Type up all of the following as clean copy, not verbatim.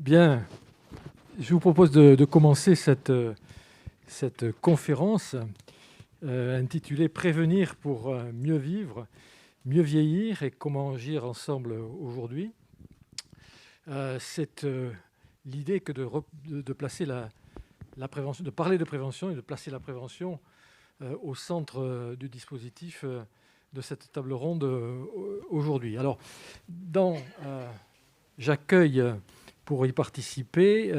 Bien, je vous propose de commencer cette conférence intitulée « Prévenir pour mieux vivre, mieux vieillir et comment agir ensemble aujourd'hui ». C'est l'idée que de placer la prévention, de parler de prévention et de placer la prévention au centre du dispositif de cette table ronde aujourd'hui. Alors, j'accueille pour y participer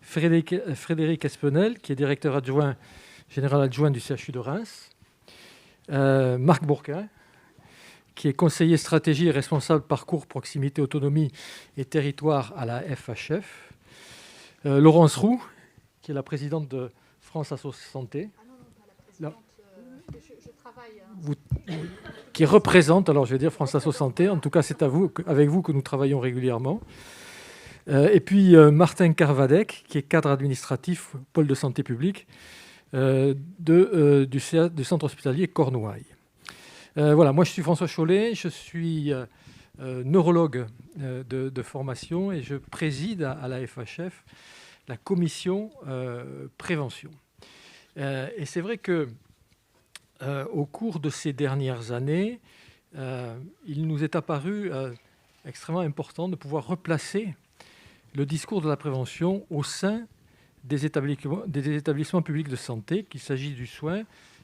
Frédéric Espenel, qui est directeur général adjoint du CHU de Reims, Marc Bourquin, qui est conseiller stratégie et responsable parcours, proximité, autonomie et territoire à la FHF, Laurence Roux, qui est la présidente de France Asso Santé. Je travaille. Qui représente, alors je vais dire France Asso Santé, en tout cas c'est avec vous que nous travaillons régulièrement. Et puis Martin Carvadec, qui est cadre administratif, pôle de santé publique du centre hospitalier Cornouailles. Voilà, moi je suis François Chollet, je suis neurologue de formation et je préside à la FHF la commission prévention. Et c'est vrai que au cours de ces dernières années, il nous est apparu extrêmement important de pouvoir replacer le discours de la prévention au sein des établissements publics de santé, qu'il s'agisse du soin,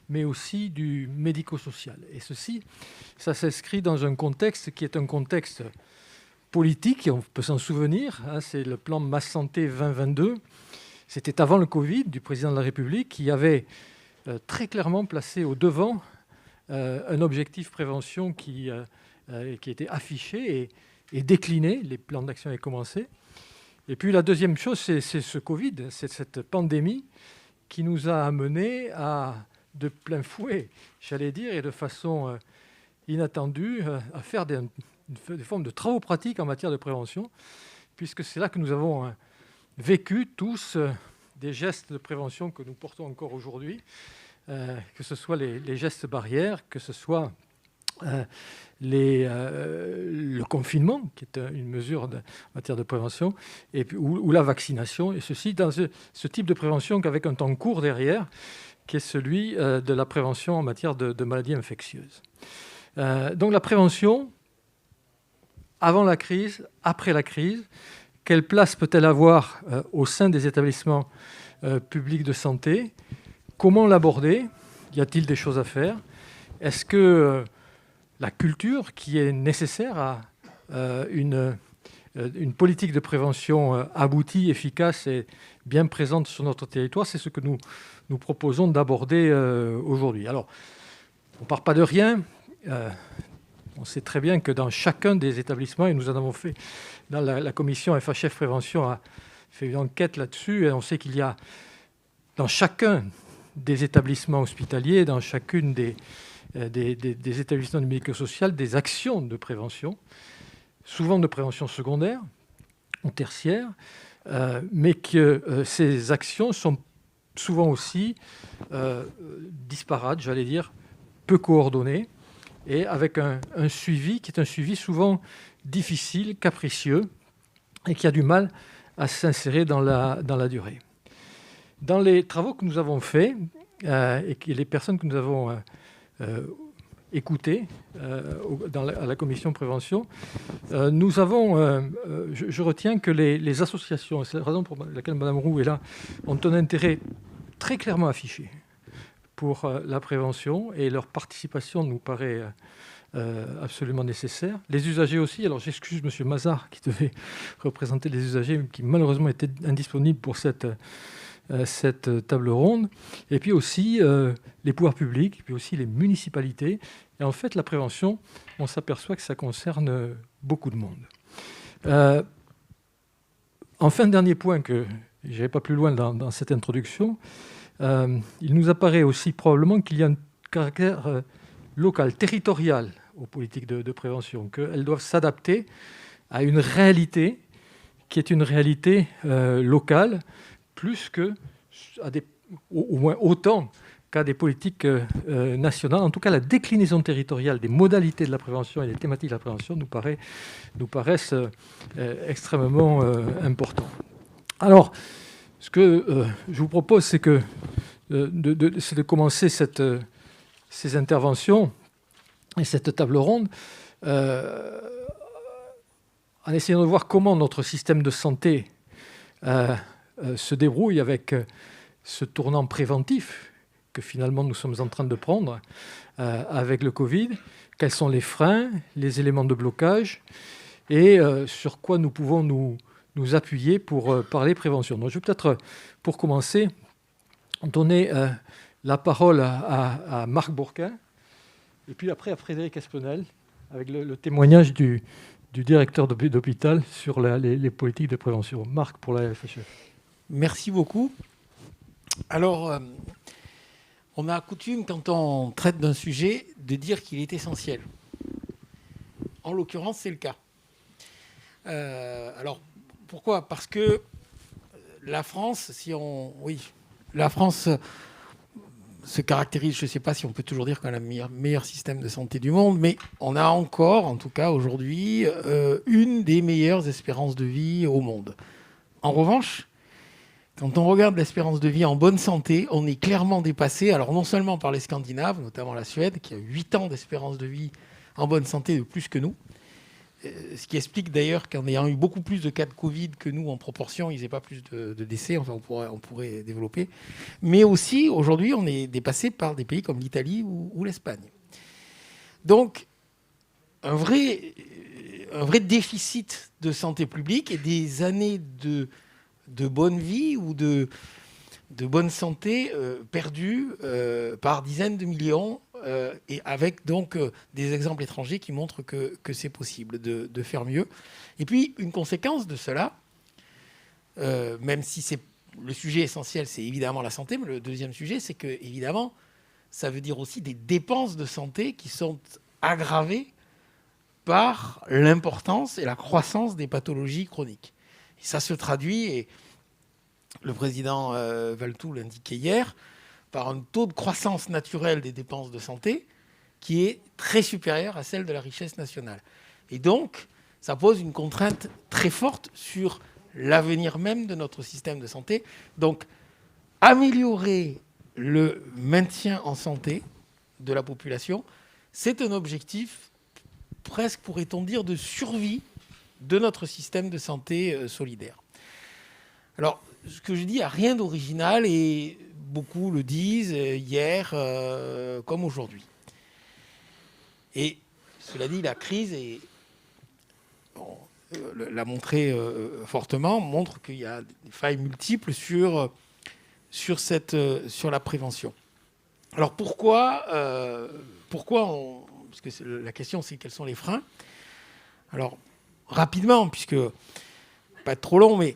mais aussi du médico-social. Et ça s'inscrit dans un contexte qui est un contexte politique, on peut s'en souvenir, c'est le plan Ma Santé 2022. C'était avant le Covid, du président de la République, qui avait très clairement placé au devant un objectif prévention qui était affiché et décliné. Les plans d'action avaient commencé. Et puis la deuxième chose, c'est ce Covid, c'est cette pandémie qui nous a amenés de plein fouet, j'allais dire, et de façon inattendue, à faire des formes de travaux pratiques en matière de prévention, puisque c'est là que nous avons vécu tous des gestes de prévention que nous portons encore aujourd'hui, que ce soit les gestes barrières, que ce soit le confinement, qui est une mesure en matière de prévention, et puis, ou la vaccination, et ceci dans ce type de prévention qu'avec un temps court derrière, qui est celui de la prévention en matière de maladies infectieuses. Donc la prévention, avant la crise, après la crise, quelle place peut-elle avoir au sein des établissements publics de santé? Comment l'aborder? Y a-t-il des choses à faire? Est-ce que la culture qui est nécessaire à une politique de prévention aboutie, efficace et bien présente sur notre territoire, c'est ce que nous proposons d'aborder aujourd'hui. Alors, on ne part pas de rien. On sait très bien que dans chacun des établissements, et nous en avons fait dans la commission FHF Prévention a fait une enquête là-dessus, et on sait qu'il y a dans chacun des établissements hospitaliers, dans chacune des établissements du médico-social, des actions de prévention, souvent de prévention secondaire ou tertiaire, mais que ces actions sont souvent aussi disparates, j'allais dire, peu coordonnées, et avec un suivi qui est un suivi souvent difficile, capricieux, et qui a du mal à s'insérer dans la durée. Dans les travaux que nous avons faits, et les personnes que nous avons écoutées à la commission prévention, nous avons, je retiens que les associations, c'est la raison pour laquelle Mme Roux est là, ont un intérêt très clairement affiché pour la prévention, et leur participation nous paraît absolument nécessaire. Les usagers aussi, alors j'excuse M. Mazard qui devait représenter les usagers, qui malheureusement était indisponible pour cette table ronde, et puis aussi les pouvoirs publics, et puis aussi les municipalités. Et en fait, la prévention, on s'aperçoit que ça concerne beaucoup de monde. Enfin, dernier point, que je n'irai pas plus loin dans cette introduction, il nous apparaît aussi probablement qu'il y a un caractère local, territorial aux politiques de prévention, qu'elles doivent s'adapter à une réalité qui est une réalité locale, plus que, au moins autant qu'à des politiques nationales. En tout cas, la déclinaison territoriale des modalités de la prévention et des thématiques de la prévention nous paraissent extrêmement importants. Alors, ce que je vous propose, c'est de commencer ces interventions et cette table ronde en essayant de voir comment notre système de santé se débrouille avec ce tournant préventif que finalement nous sommes en train de prendre avec le Covid. Quels sont les freins, les éléments de blocage et sur quoi nous pouvons nous appuyer pour parler prévention. Donc, je vais peut-être, pour commencer, donner la parole à Marc Bourquin et puis après à Frédéric Espenel avec le témoignage du directeur d'hôpital sur les politiques de prévention. Marc, pour la FHF. Merci beaucoup. Alors, on a coutume, quand on traite d'un sujet, de dire qu'il est essentiel. En l'occurrence, c'est le cas. Alors, pourquoi ? Parce que la France, la France se caractérise, je ne sais pas si on peut toujours dire qu'on a le meilleur système de santé du monde, mais on a encore, en tout cas aujourd'hui, une des meilleures espérances de vie au monde. En revanche, quand on regarde l'espérance de vie en bonne santé, on est clairement dépassé, alors non seulement par les Scandinaves, notamment la Suède, qui a 8 ans d'espérance de vie en bonne santé de plus que nous, ce qui explique d'ailleurs qu'en ayant eu beaucoup plus de cas de Covid que nous en proportion, ils n'aient pas plus de décès, enfin on pourrait développer. Mais aussi, aujourd'hui, on est dépassé par des pays comme l'Italie ou l'Espagne. Donc, un vrai déficit de santé publique et des années de bonne vie ou de bonne santé perdues par dizaines de millions, et avec donc des exemples étrangers qui montrent que c'est possible de faire mieux. Et puis, une conséquence de cela, même si c'est le sujet essentiel, c'est évidemment la santé, mais le deuxième sujet, c'est que, évidemment, ça veut dire aussi des dépenses de santé qui sont aggravées par l'importance et la croissance des pathologies chroniques. Et ça se traduit, et le président Valletoux l'indiquait hier, par un taux de croissance naturelle des dépenses de santé qui est très supérieur à celle de la richesse nationale. Et donc, ça pose une contrainte très forte sur l'avenir même de notre système de santé. Donc, améliorer le maintien en santé de la population, c'est un objectif presque, pourrait-on dire, de survie de notre système de santé solidaire. Alors, ce que je dis n'a rien d'original et beaucoup le disent hier comme aujourd'hui. Et cela dit, la crise l'a montré fortement, montre qu'il y a des failles multiples sur la prévention. Alors pourquoi parce que la question c'est quels sont les freins. Alors rapidement, puisque pas trop long, mais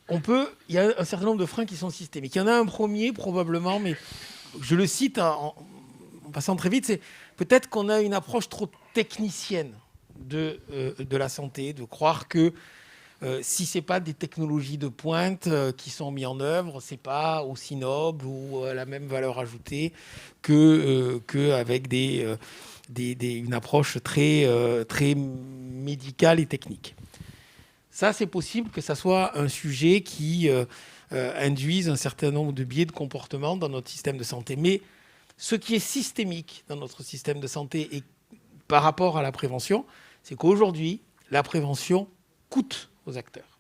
il y a un certain nombre de freins qui sont systémiques. Il y en a un premier probablement, mais je le cite en passant très vite, c'est peut-être qu'on a une approche trop technicienne de la santé, de croire que si ce n'est pas des technologies de pointe qui sont mises en œuvre, ce n'est pas aussi noble ou la même valeur ajoutée qu'avec une approche très médicale et technique. Ça, c'est possible que ça soit un sujet qui induise un certain nombre de biais de comportement dans notre système de santé. Mais ce qui est systémique dans notre système de santé et par rapport à la prévention, c'est qu'aujourd'hui, la prévention coûte aux acteurs.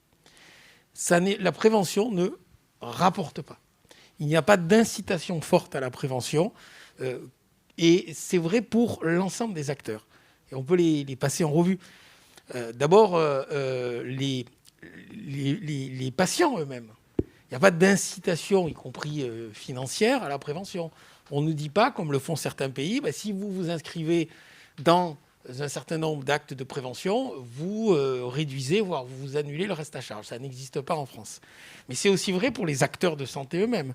La prévention ne rapporte pas. Il n'y a pas d'incitation forte à la prévention. Et c'est vrai pour l'ensemble des acteurs. Et on peut les passer en revue. D'abord, les patients eux-mêmes. Il n'y a pas d'incitation, y compris financière, à la prévention. On ne dit pas, comme le font certains pays, si vous vous inscrivez dans un certain nombre d'actes de prévention, vous réduisez, voire vous annulez le reste à charge. Ça n'existe pas en France. Mais c'est aussi vrai pour les acteurs de santé eux-mêmes.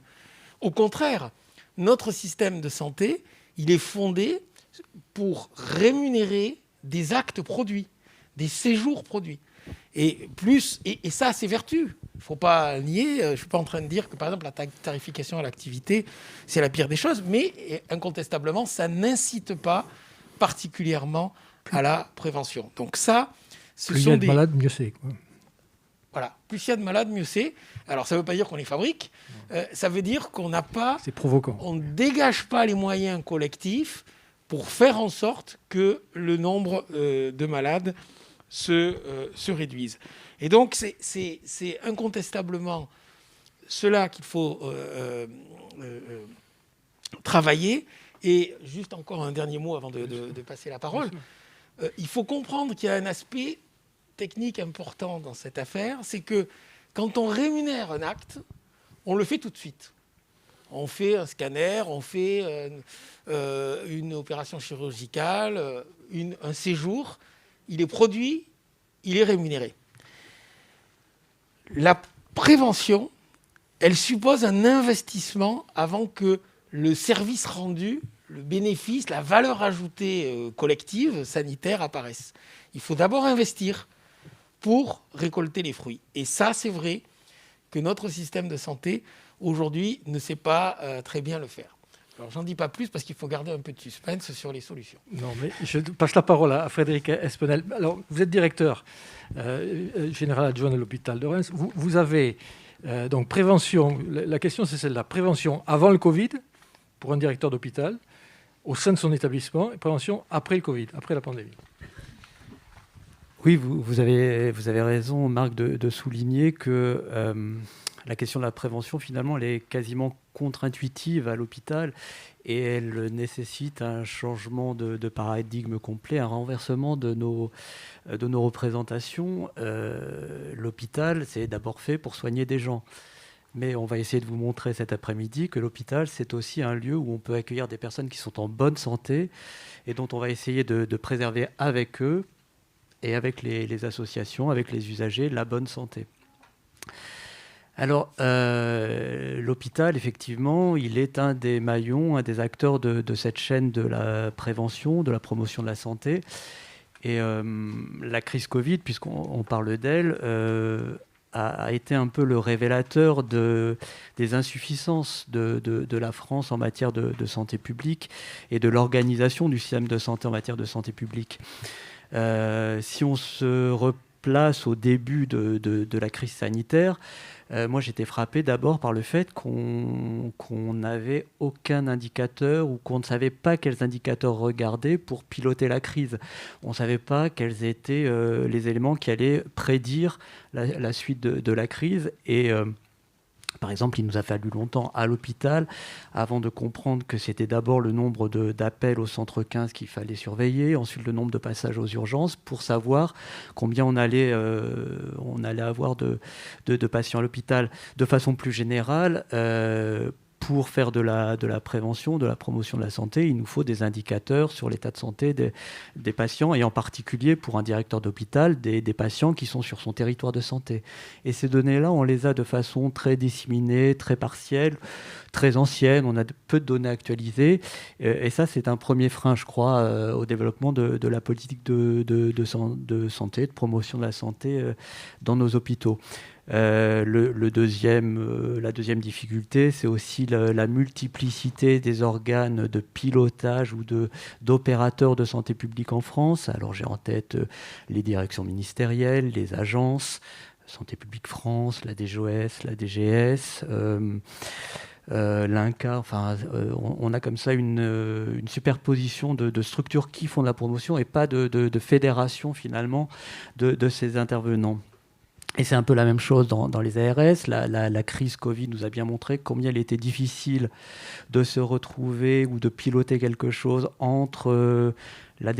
Au contraire, notre système de santé, il est fondé pour rémunérer des actes produits, des séjours produits. Et ça a ses vertus. ne faut pas nier, je ne suis pas en train de dire que, par exemple, la tarification à l'activité, c'est la pire des choses, mais incontestablement, ça n'incite pas particulièrement à la prévention. Donc ça, plus il y a de malades, mieux c'est, quoi. Voilà, plus il y a de malades, mieux c'est. Alors ça ne veut pas dire qu'on les fabrique, ça veut dire qu'on n'a pas... C'est provoquant. On ne dégage pas les moyens collectifs pour faire en sorte que le nombre de malades se réduise. Et donc, c'est incontestablement cela qu'il faut travailler. Et juste encore un dernier mot avant de passer la parole. Il faut comprendre qu'il y a un aspect technique important dans cette affaire, c'est que quand on rémunère un acte, on le fait tout de suite. On fait un scanner, on fait une opération chirurgicale, un séjour, il est produit, il est rémunéré. La prévention, elle suppose un investissement avant que le service rendu, le bénéfice, la valeur ajoutée collective, sanitaire apparaisse. Il faut d'abord investir pour récolter les fruits. Et ça, c'est vrai que notre système de santé, aujourd'hui, ne sait pas très bien le faire. Alors, j'en dis pas plus parce qu'il faut garder un peu de suspense sur les solutions. Non, mais je passe la parole à Frédéric Espenel. Alors, vous êtes directeur général adjoint de l'hôpital de Reims. Vous avez donc prévention. La question, c'est celle-là. Prévention avant le Covid pour un directeur d'hôpital au sein de son établissement et prévention après le Covid, après la pandémie. Oui, vous avez raison, Marc, de souligner que la question de la prévention, finalement, elle est quasiment contre-intuitive à l'hôpital et elle nécessite un changement de paradigme complet, un renversement de nos représentations. L'hôpital, c'est d'abord fait pour soigner des gens. Mais on va essayer de vous montrer cet après-midi que l'hôpital, c'est aussi un lieu où on peut accueillir des personnes qui sont en bonne santé et dont on va essayer de préserver avec eux et avec les associations, avec les usagers, la bonne santé. Alors, l'hôpital, effectivement, il est un des maillons, un des acteurs de cette chaîne de la prévention, de la promotion de la santé. Et la crise Covid, puisqu'on parle d'elle, a été un peu le révélateur des insuffisances de la France en matière de santé publique et de l'organisation du système de santé en matière de santé publique. Si on se replace au début de la crise sanitaire, moi j'étais frappé d'abord par le fait qu'on n'avait aucun indicateur ou qu'on ne savait pas quels indicateurs regarder pour piloter la crise. On ne savait pas quels étaient les éléments qui allaient prédire la suite de la crise. Et par exemple, il nous a fallu longtemps à l'hôpital avant de comprendre que c'était d'abord le nombre d'appels au centre 15 qu'il fallait surveiller, ensuite le nombre de passages aux urgences pour savoir combien on allait avoir de patients à l'hôpital. De façon plus générale, pour faire de la prévention, de la promotion de la santé, il nous faut des indicateurs sur l'état de santé des patients et en particulier pour un directeur d'hôpital, des patients qui sont sur son territoire de santé. Et ces données-là, on les a de façon très disséminée, très partielle, très ancienne. On a peu de données actualisées. Et ça, c'est un premier frein, je crois, au développement de la politique de santé, de promotion de la santé dans nos hôpitaux. La deuxième difficulté, c'est aussi la multiplicité des organes de pilotage ou d'opérateurs de santé publique en France. Alors j'ai en tête les directions ministérielles, les agences, Santé publique France, la DGOS, la DGS, l'INCa. Enfin, on a comme ça une superposition de structures qui font de la promotion et pas de fédération finalement de ces intervenants. Et c'est un peu la même chose dans les ARS. La crise Covid nous a bien montré combien il était difficile de se retrouver ou de piloter quelque chose entre la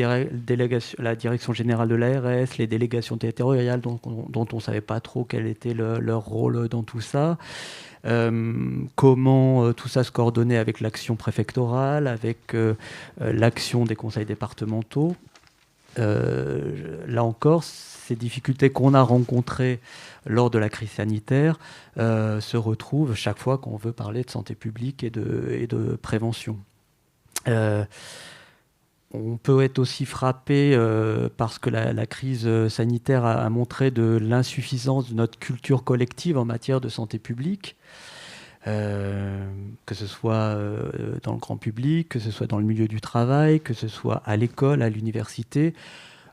direction générale de l'ARS, les délégations territoriales dont on ne savait pas trop quel était leur rôle dans tout ça. Comment tout ça se coordonnait avec l'action préfectorale, avec l'action des conseils départementaux. Là encore, ces difficultés qu'on a rencontrées lors de la crise sanitaire se retrouvent chaque fois qu'on veut parler de santé publique et de prévention. on peut être aussi frappé parce que la crise sanitaire a montré de l'insuffisance de notre culture collective en matière de santé publique. Que ce soit dans le grand public, que ce soit dans le milieu du travail, que ce soit à l'école, à l'université,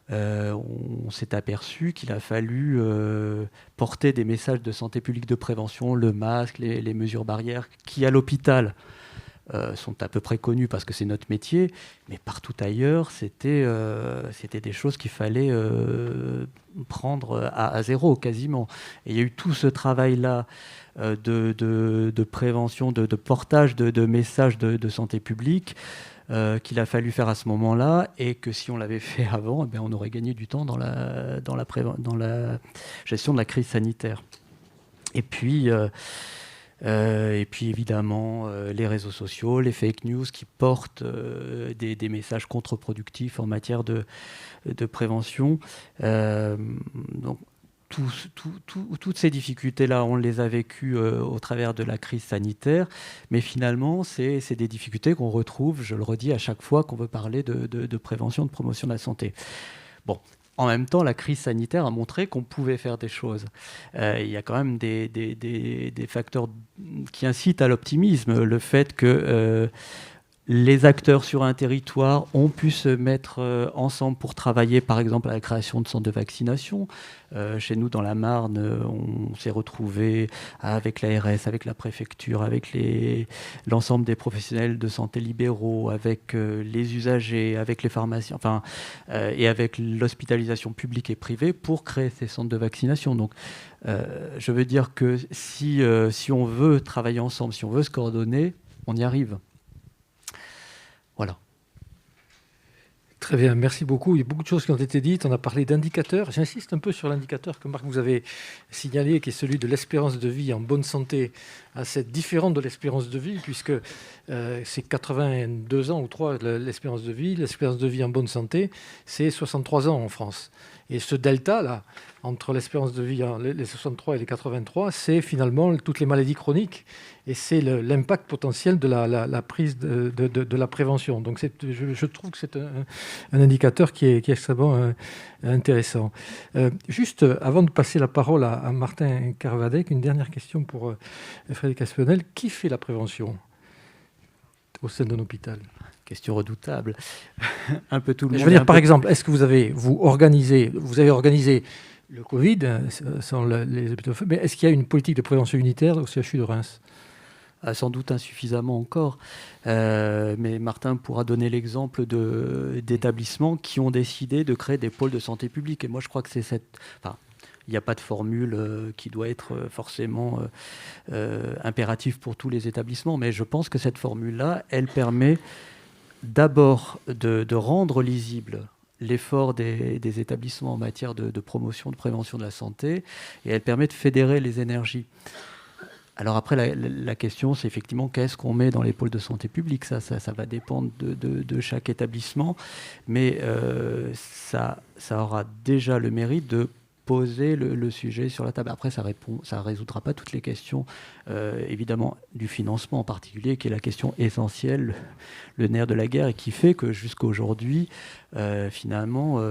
on s'est aperçu qu'il a fallu porter des messages de santé publique de prévention, le masque, les mesures barrières, qui à l'hôpital sont à peu près connus parce que c'est notre métier, mais partout ailleurs, c'était des choses qu'il fallait prendre à zéro quasiment. Et il y a eu tout ce travail-là de prévention, de portage de messages de santé publique qu'il a fallu faire à ce moment-là, et que si on l'avait fait avant, on aurait gagné du temps dans la gestion de la crise sanitaire. Et puis évidemment, les réseaux sociaux, les fake news qui portent des messages contre-productifs en matière de prévention. Donc, toutes ces difficultés-là, on les a vécues au travers de la crise sanitaire, mais finalement, c'est des difficultés qu'on retrouve, je le redis, à chaque fois qu'on veut parler de prévention, de promotion de la santé. Bon. En même temps, la crise sanitaire a montré qu'on pouvait faire des choses. Il y a quand même des facteurs qui incitent à l'optimisme. Le fait que les acteurs sur un territoire ont pu se mettre ensemble pour travailler, par exemple, à la création de centres de vaccination. Chez nous, dans la Marne, on s'est retrouvés avec l'ARS, avec la préfecture, avec l'ensemble des professionnels de santé libéraux, avec les usagers, avec les pharmaciens, et avec l'hospitalisation publique et privée pour créer ces centres de vaccination. Donc, je veux dire que si on veut travailler ensemble, si on veut se coordonner, on y arrive. Voilà. Très bien, merci beaucoup. Il y a beaucoup de choses qui ont été dites. On a parlé d'indicateurs. J'insiste un peu sur l'indicateur que, Marc, vous avez signalé, qui est celui de l'espérance de vie en bonne santé, assez différente de l'espérance de vie, puisque c'est 82 ans ou 3 l'espérance de vie. L'espérance de vie en bonne santé, c'est 63 ans en France. Et ce delta-là, entre l'espérance de vie, les 63 et les 83, c'est finalement toutes les maladies chroniques. Et c'est l'impact potentiel de la prise de la prévention. Donc je trouve que c'est un indicateur qui est extrêmement intéressant. Juste avant de passer la parole à Martin Carvadec, une dernière question pour Frédéric Aspinel. Qui fait la prévention au sein d'un hôpital ? Question redoutable. Un peu tout le monde. Je veux dire, par exemple, est-ce que vous avez organisé le Covid sans les hôpitaux, mais est-ce qu'il y a une politique de prévention unitaire au CHU de Reims ? Sans doute insuffisamment encore, mais Martin pourra donner l'exemple d'établissements qui ont décidé de créer des pôles de santé publique. Et moi, je crois que c'est il n'y a pas de formule qui doit être forcément impérative pour tous les établissements, mais je pense que cette formule-là, elle permet d'abord de rendre lisible l'effort des établissements en matière de promotion, de prévention de la santé, et elle permet de fédérer les énergies. Alors après, la question, c'est effectivement qu'est-ce qu'on met dans les pôles de santé publique. Ça va dépendre de chaque établissement, mais ça aura déjà le mérite de poser le sujet sur la table. Après, ça résoudra pas toutes les questions, évidemment, du financement en particulier, qui est la question essentielle, le nerf de la guerre, et qui fait que jusqu'à aujourd'hui, finalement,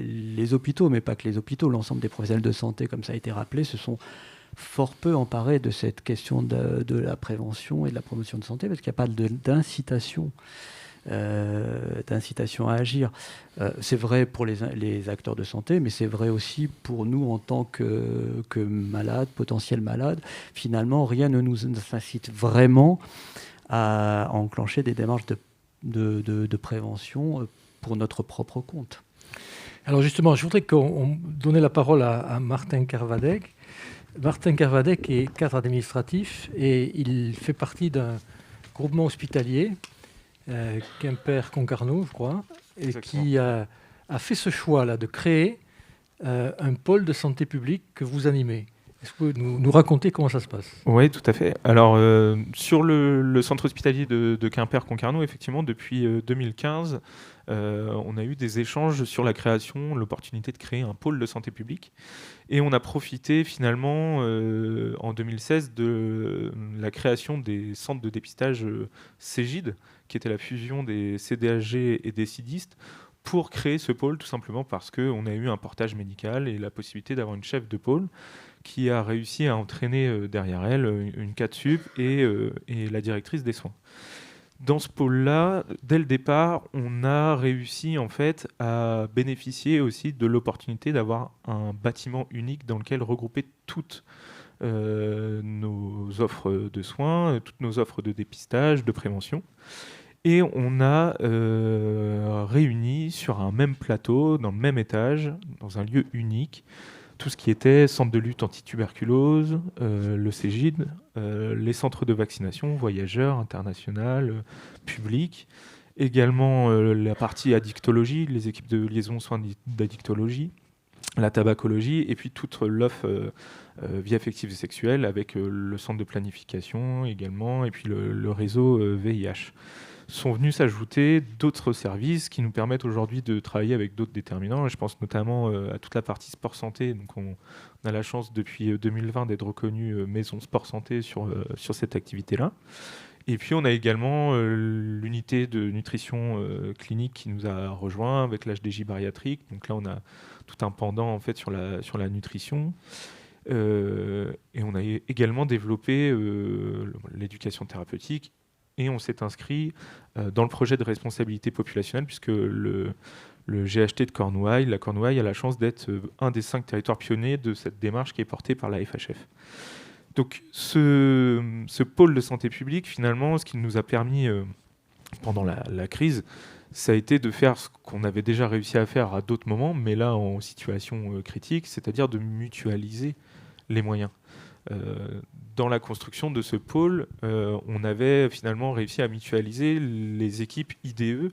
les hôpitaux, mais pas que les hôpitaux, l'ensemble des professionnels de santé, comme ça a été rappelé, se sont fort peu emparés de cette question de la prévention et de la promotion de santé, parce qu'il n'y a pas d'incitation à agir. C'est vrai pour les acteurs de santé, mais c'est vrai aussi pour nous en tant que malades, potentiels malades. Finalement, rien ne nous incite vraiment à enclencher des démarches de prévention pour notre propre compte. Alors justement, je voudrais qu'on donne la parole à Martin Carvadec. Martin Carvadec est cadre administratif et il fait partie d'un groupement hospitalier, Quimper-Concarneau, je crois, et qui a fait ce choix-là de créer un pôle de santé publique que vous animez. Est-ce que vous pouvez nous raconter comment ça se passe? Oui, tout à fait. Alors, sur le centre hospitalier de Quimper-Concarneau, effectivement, depuis 2015, on a eu des échanges sur la création, l'opportunité de créer un pôle de santé publique. Et on a profité finalement en 2016 de la création des centres de dépistage Cégide, qui était la fusion des CDHG et des SIDistes, pour créer ce pôle, tout simplement parce qu'on a eu un portage médical et la possibilité d'avoir une chef de pôle qui a réussi à entraîner derrière elle une CADSUP et la directrice des soins. Dans ce pôle-là, dès le départ, on a réussi en fait à bénéficier aussi de l'opportunité d'avoir un bâtiment unique dans lequel regrouper toutes nos offres de soins, toutes nos offres de dépistage, de prévention. Et on a réuni sur un même plateau, dans le même étage, dans un lieu unique, tout ce qui était centre de lutte anti-tuberculose, le Cégide, les centres de vaccination, voyageurs, international, public, également la partie addictologie, les équipes de liaison soins d'addictologie, la tabacologie, et puis toute l'offre vie affective et sexuelle avec le centre de planification également, et puis le réseau VIH. Sont venus s'ajouter d'autres services qui nous permettent aujourd'hui de travailler avec d'autres déterminants. Je pense notamment à toute la partie sport santé. Donc on a la chance depuis 2020 d'être reconnu maison sport santé sur cette activité-là. Et puis on a également l'unité de nutrition clinique qui nous a rejoint avec l'HDJ bariatrique. Donc là on a tout un pendant en fait sur la nutrition. Et on a également développé l'éducation thérapeutique. Et on s'est inscrit dans le projet de responsabilité populationnelle, puisque le GHT de Cornouailles, la Cornouaille a la chance d'être un des 5 territoires pionniers de cette démarche qui est portée par la FHF. Donc ce pôle de santé publique, finalement, ce qui nous a permis pendant la crise, ça a été de faire ce qu'on avait déjà réussi à faire à d'autres moments, mais là en situation critique, c'est-à-dire de mutualiser les moyens. Dans la construction de ce pôle, on avait finalement réussi à mutualiser les équipes IDE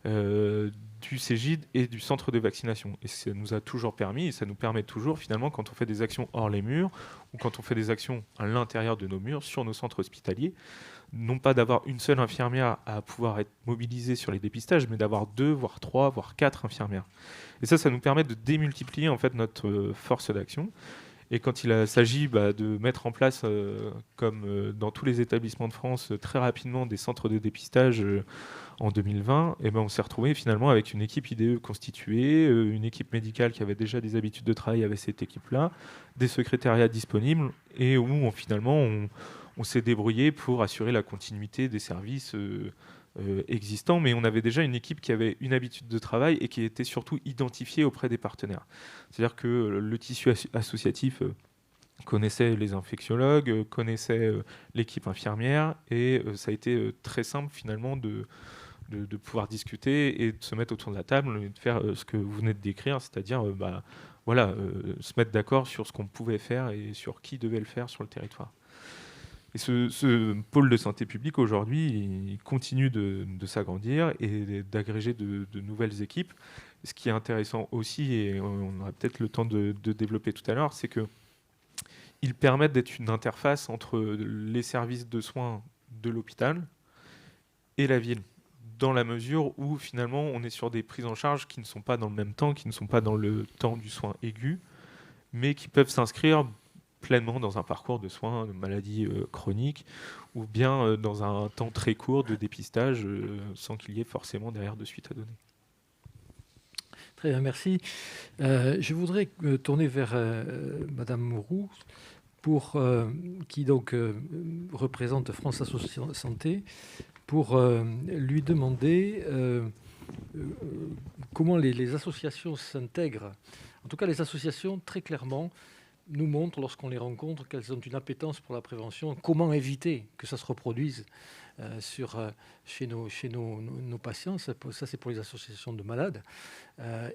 du Cégide et du centre de vaccination. Et ça nous a toujours permis, et ça nous permet toujours finalement quand on fait des actions hors les murs, ou quand on fait des actions à l'intérieur de nos murs, sur nos centres hospitaliers, non pas d'avoir une seule infirmière à pouvoir être mobilisée sur les dépistages, mais d'avoir 2, voire 3, voire 4 infirmières. Et ça nous permet de démultiplier en fait notre force d'action. Et quand il s'agit de mettre en place, comme dans tous les établissements de France, très rapidement des centres de dépistage en 2020, et on s'est retrouvé finalement avec une équipe IDE constituée, une équipe médicale qui avait déjà des habitudes de travail avec cette équipe-là, des secrétariats disponibles, et où on s'est débrouillé pour assurer la continuité des services existants, mais on avait déjà une équipe qui avait une habitude de travail et qui était surtout identifiée auprès des partenaires. C'est-à-dire que le tissu associatif connaissait les infectiologues, connaissait l'équipe infirmière, et ça a été très simple finalement de pouvoir discuter et de se mettre autour de la table et de faire ce que vous venez de décrire, c'est-à-dire se mettre d'accord sur ce qu'on pouvait faire et sur qui devait le faire sur le territoire. Et ce pôle de santé publique, aujourd'hui, il continue de s'agrandir et d'agréger de nouvelles équipes. Ce qui est intéressant aussi, et on aura peut-être le temps de développer tout à l'heure, c'est qu'ils permettent d'être une interface entre les services de soins de l'hôpital et la ville, dans la mesure où, finalement, on est sur des prises en charge qui ne sont pas dans le même temps, qui ne sont pas dans le temps du soin aigu, mais qui peuvent s'inscrire pleinement dans un parcours de soins de maladies chroniques, ou bien dans un temps très court de dépistage sans qu'il y ait forcément derrière de suite à donner. Très bien, merci. Je voudrais tourner vers Madame Mourou, qui donc représente France Association Santé, pour lui demander comment les associations s'intègrent. En tout cas, les associations, très clairement, nous montrent, lorsqu'on les rencontre, qu'elles ont une appétence pour la prévention. Comment éviter que ça se reproduise chez nos patients. Ça, c'est pour les associations de malades.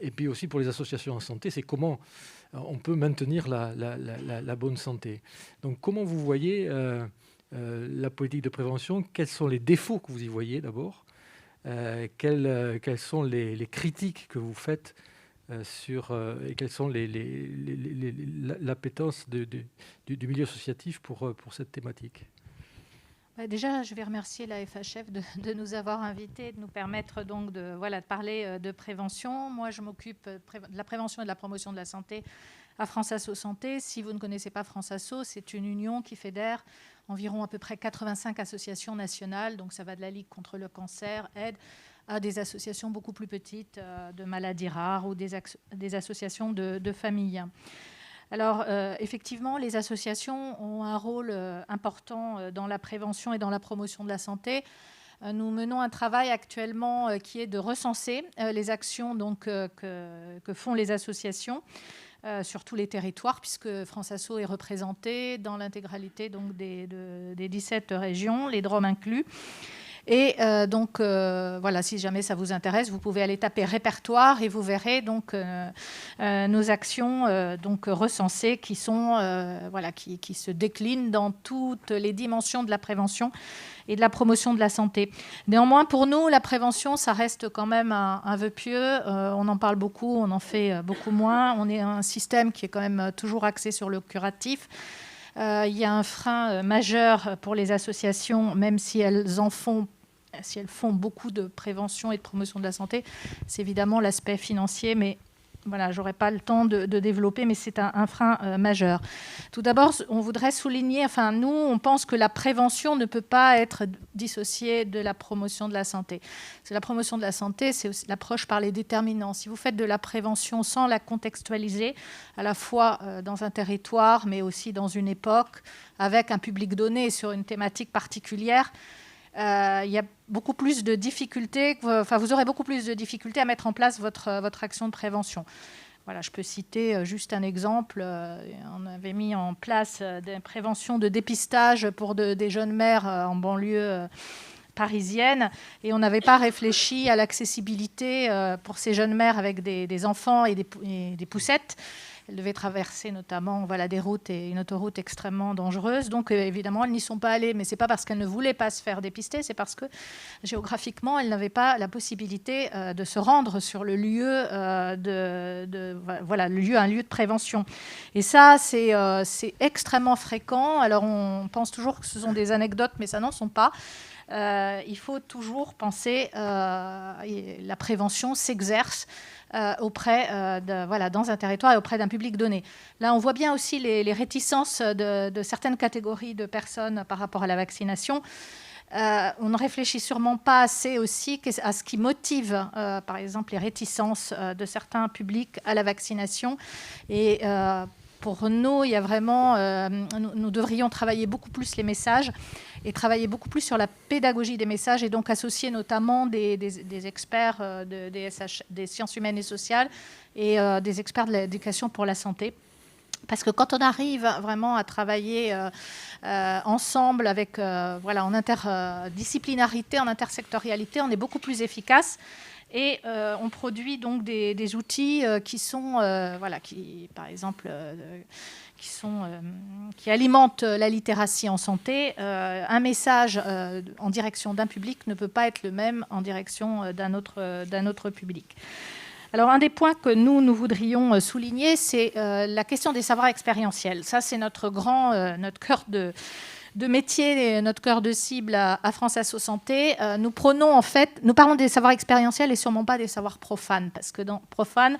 Et puis aussi pour les associations en santé, c'est comment on peut maintenir la bonne santé. Donc, comment vous voyez la politique de prévention? Quels sont les défauts que vous y voyez d'abord? Quelles sont les critiques que vous faites et quelles sont l'appétence du milieu associatif pour cette thématique. Déjà, je vais remercier la FHF de nous avoir invités, de nous permettre donc de parler de prévention. Moi, je m'occupe de la prévention et de la promotion de la santé à France Asso Santé. Si vous ne connaissez pas France Asso, c'est une union qui fédère environ à peu près 85 associations nationales. Donc, ça va de la Ligue contre le cancer, aide, à des associations beaucoup plus petites de maladies rares ou des associations de familles. Alors, effectivement, les associations ont un rôle important dans la prévention et dans la promotion de la santé. Nous menons un travail actuellement qui est de recenser les actions que font les associations sur tous les territoires, puisque France Asso est représentée dans l'intégralité des 17 régions, les DROM inclus. Et si jamais ça vous intéresse, vous pouvez aller taper répertoire et vous verrez nos actions recensées qui se déclinent dans toutes les dimensions de la prévention et de la promotion de la santé. Néanmoins, pour nous, la prévention, ça reste quand même un vœu pieux. On en parle beaucoup, on en fait beaucoup moins. On est un système qui est quand même toujours axé sur le curatif. Il y a un frein majeur pour les associations, même si elles font beaucoup de prévention et de promotion de la santé, c'est évidemment l'aspect financier, mais voilà, je n'aurai pas le temps de développer, mais c'est un frein majeur. Tout d'abord, on voudrait souligner, nous, on pense que la prévention ne peut pas être dissociée de la promotion de la santé. La promotion de la santé, c'est aussi l'approche par les déterminants. Si vous faites de la prévention sans la contextualiser, à la fois dans un territoire, mais aussi dans une époque, avec un public donné sur une thématique particulière, il y a beaucoup plus de difficultés, vous aurez beaucoup plus de difficultés à mettre en place votre action de prévention. Voilà, je peux citer juste un exemple. On avait mis en place des préventions de dépistage pour des jeunes mères en banlieue parisienne, et on n'avait pas réfléchi à l'accessibilité pour ces jeunes mères avec des enfants et des poussettes. Elles devaient traverser notamment des routes et une autoroute extrêmement dangereuse. Donc, évidemment, elles n'y sont pas allées. Mais ce n'est pas parce qu'elles ne voulaient pas se faire dépister, c'est parce que géographiquement, elles n'avaient pas la possibilité de se rendre sur le lieu, un lieu de prévention. Et ça, c'est extrêmement fréquent. Alors, on pense toujours que ce sont des anecdotes, mais ça n'en sont pas. Il faut toujours penser la prévention s'exerce dans un territoire et auprès d'un public donné. Là, on voit bien aussi les réticences de certaines catégories de personnes par rapport à la vaccination. On ne réfléchit sûrement pas assez aussi à ce qui motive, par exemple, les réticences de certains publics à la vaccination. Et pour nous, il y a vraiment, nous devrions travailler beaucoup plus les messages et travailler beaucoup plus sur la pédagogie des messages, et donc associer notamment des experts des sciences humaines et sociales et des experts de l'éducation pour la santé. Parce que quand on arrive vraiment à travailler ensemble en interdisciplinarité, en intersectorialité, on est beaucoup plus efficace. Et on produit donc des outils qui alimentent la littératie en santé. Un message en direction d'un public ne peut pas être le même en direction d'un autre public. Alors, un des points que nous voudrions souligner, c'est la question des savoirs expérientiels. Ça, c'est notre cœur de métier, notre cœur de cible à France Asso Santé. Nous parlons des savoirs expérientiels et sûrement pas des savoirs profanes, parce que dans profane,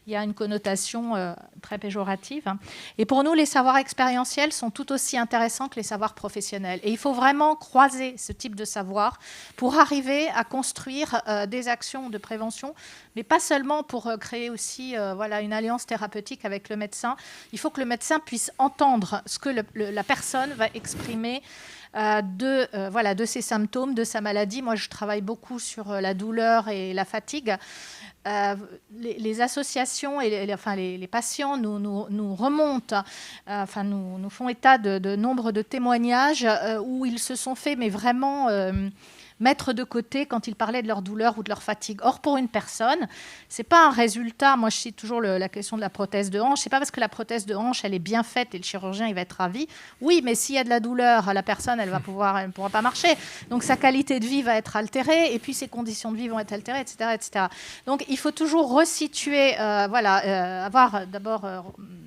il y a une connotation très péjorative. Et pour nous, les savoirs expérientiels sont tout aussi intéressants que les savoirs professionnels. Et il faut vraiment croiser ce type de savoir pour arriver à construire des actions de prévention, mais pas seulement pour créer aussi une alliance thérapeutique avec le médecin. Il faut que le médecin puisse entendre ce que la personne va exprimer de ses symptômes, de sa maladie. Moi, je travaille beaucoup sur la douleur et la fatigue. Les associations et les patients nous remontent, nous font état de nombre de témoignages où ils se sont fait, mais vraiment mettre de côté quand ils parlaient de leur douleur ou de leur fatigue. Or, pour une personne, c'est pas un résultat. Moi, je cite toujours la question de la prothèse de hanche. C'est pas parce que la prothèse de hanche, elle est bien faite et le chirurgien, il va être ravi. Oui, mais s'il y a de la douleur, la personne, elle ne pourra pas marcher. Donc, sa qualité de vie va être altérée et puis ses conditions de vie vont être altérées, etc., etc. Donc, il faut toujours resituer, avoir d'abord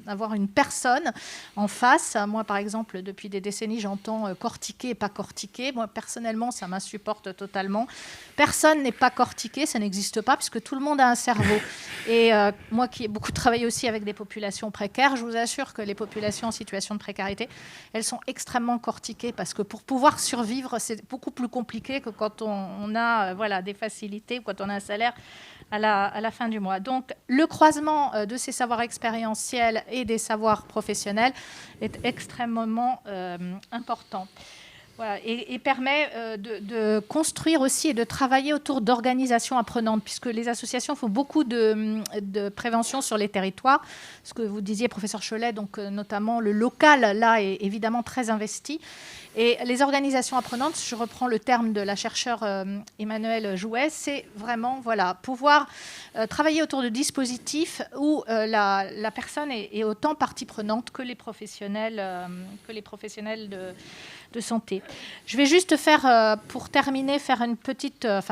avoir une personne en face. Moi, par exemple, depuis des décennies, j'entends cortiquer et pas cortiquer. Moi, personnellement, ça m'insupporte totalement. Personne n'est pas cortiqué, ça n'existe pas, puisque tout le monde a un cerveau. Et moi qui ai beaucoup travaillé aussi avec des populations précaires, je vous assure que les populations en situation de précarité, elles sont extrêmement cortiquées, parce que pour pouvoir survivre, c'est beaucoup plus compliqué que quand on a des facilités, ou quand on a un salaire à la fin du mois. Donc, le croisement de ces savoirs expérientiels et des savoirs professionnels est extrêmement important. Voilà, et permet de construire aussi et de travailler autour d'organisations apprenantes, puisque les associations font beaucoup de prévention sur les territoires. Ce que vous disiez, professeur Cholet, donc notamment le local, là, est évidemment très investi. Et les organisations apprenantes, je reprends le terme de la chercheure Emmanuelle Jouet, c'est vraiment pouvoir travailler autour de dispositifs où la personne est autant partie prenante que les professionnels de santé. Je vais juste pour terminer,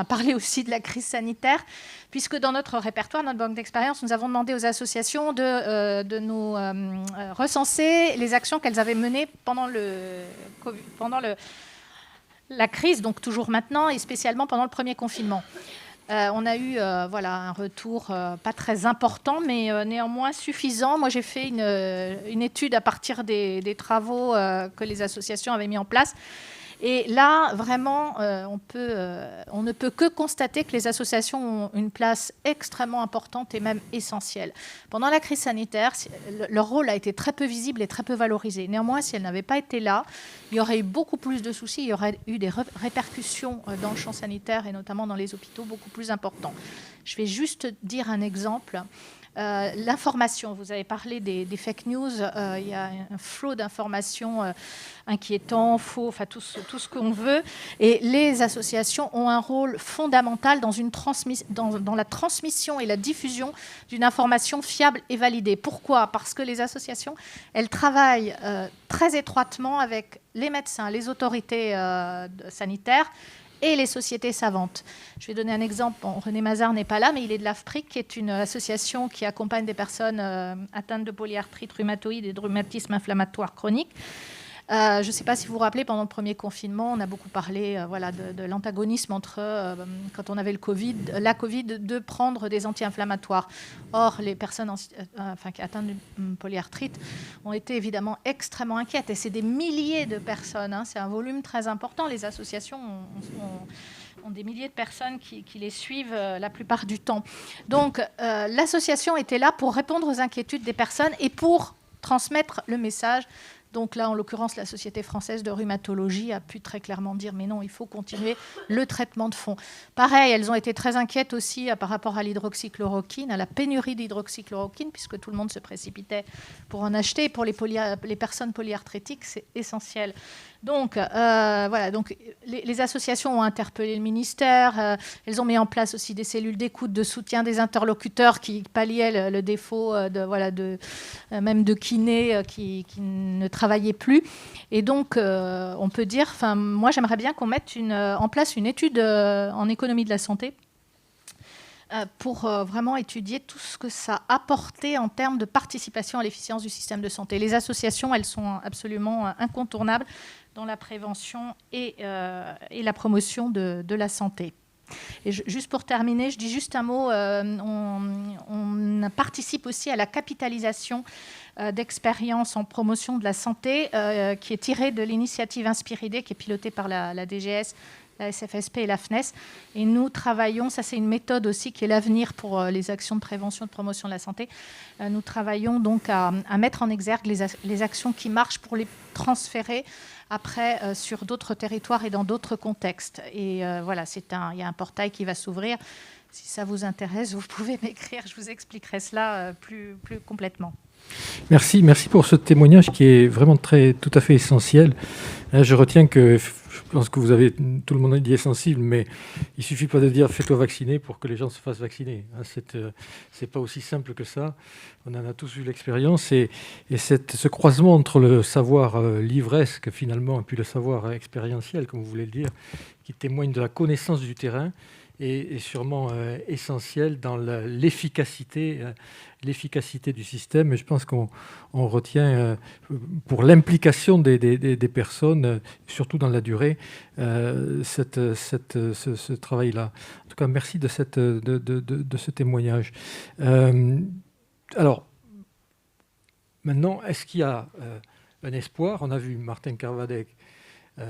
parler aussi de la crise sanitaire, puisque dans notre répertoire, notre banque d'expérience, nous avons demandé aux associations de nous recenser les actions qu'elles avaient menées pendant la crise, donc toujours maintenant, et spécialement pendant le premier confinement. On a eu un retour pas très important, mais néanmoins suffisant. Moi, j'ai fait une étude à partir des travaux que les associations avaient mis en place. Et là, vraiment, on ne peut que constater que les associations ont une place extrêmement importante et même essentielle. Pendant la crise sanitaire, leur rôle a été très peu visible et très peu valorisé. Néanmoins, si elles n'avaient pas été là, il y aurait eu beaucoup plus de soucis, il y aurait eu des répercussions dans le champ sanitaire et notamment dans les hôpitaux beaucoup plus importants. Je vais juste dire un exemple. L'information, vous avez parlé des fake news, il y a un flot d'informations inquiétants, faux, enfin tout ce qu'on veut. Et les associations ont un rôle fondamental dans la transmission et la diffusion d'une information fiable et validée. Pourquoi ? Parce que les associations, elles travaillent très étroitement avec les médecins, les autorités sanitaires, et les sociétés savantes. Je vais donner un exemple. René Mazard n'est pas là, mais il est de l'AFPRIC, qui est une association qui accompagne des personnes atteintes de polyarthrite rhumatoïde et de rhumatisme inflammatoire chronique. Je ne sais pas si vous vous rappelez, pendant le premier confinement, on a beaucoup parlé de l'antagonisme entre, quand on avait la Covid, de prendre des anti-inflammatoires. Or, les personnes qui atteintes de polyarthrite ont été évidemment extrêmement inquiètes. Et c'est des milliers de personnes, c'est un volume très important. Les associations ont des milliers de personnes qui les suivent la plupart du temps. Donc, l'association était là pour répondre aux inquiétudes des personnes et pour transmettre le message. Donc là, en l'occurrence, la Société française de rhumatologie a pu très clairement dire « mais non, il faut continuer le traitement de fond ». Pareil, elles ont été très inquiètes aussi par rapport à l'hydroxychloroquine, à la pénurie d'hydroxychloroquine, puisque tout le monde se précipitait pour en acheter. Pour les personnes polyarthritiques, c'est essentiel. Donc, donc les associations ont interpellé le ministère. Elles ont mis en place aussi des cellules d'écoute, de soutien des interlocuteurs qui palliaient le défaut même de kinés qui ne travaillaient plus. Et donc, on peut dire, moi, j'aimerais bien qu'on mette en place une étude en économie de la santé pour vraiment étudier tout ce que ça a apporté en termes de participation à l'efficience du système de santé. Les associations, elles sont absolument incontournables dans la prévention et la promotion de la santé. Et juste pour terminer, je dis juste un mot, on participe aussi à la capitalisation d'expériences en promotion de la santé qui est tirée de l'initiative Inspiridé, qui est pilotée par la DGS, la SFSP et la FNES. Et nous travaillons, ça c'est une méthode aussi qui est l'avenir pour les actions de prévention et de promotion de la santé. Nous travaillons donc à mettre en exergue les actions qui marchent pour les transférer après sur d'autres territoires et dans d'autres contextes. Et il y a un portail qui va s'ouvrir. Si ça vous intéresse, vous pouvez m'écrire, je vous expliquerai cela plus complètement. Merci pour ce témoignage qui est vraiment tout à fait essentiel. Je retiens que je pense que tout le monde y est sensible, mais il suffit pas de dire fais-toi vacciner pour que les gens se fassent vacciner. C'est pas aussi simple que ça. On en a tous eu l'expérience et ce croisement entre le savoir livresque finalement et puis le savoir expérientiel, comme vous voulez le dire, qui témoigne de la connaissance du terrain, est sûrement essentiel dans l'efficacité du système. Et je pense qu'on retient pour l'implication des personnes, surtout dans la durée, ce travail-là. En tout cas, merci de ce témoignage. Alors, maintenant, est-ce qu'il y a un espoir? On a vu Martin Carvadec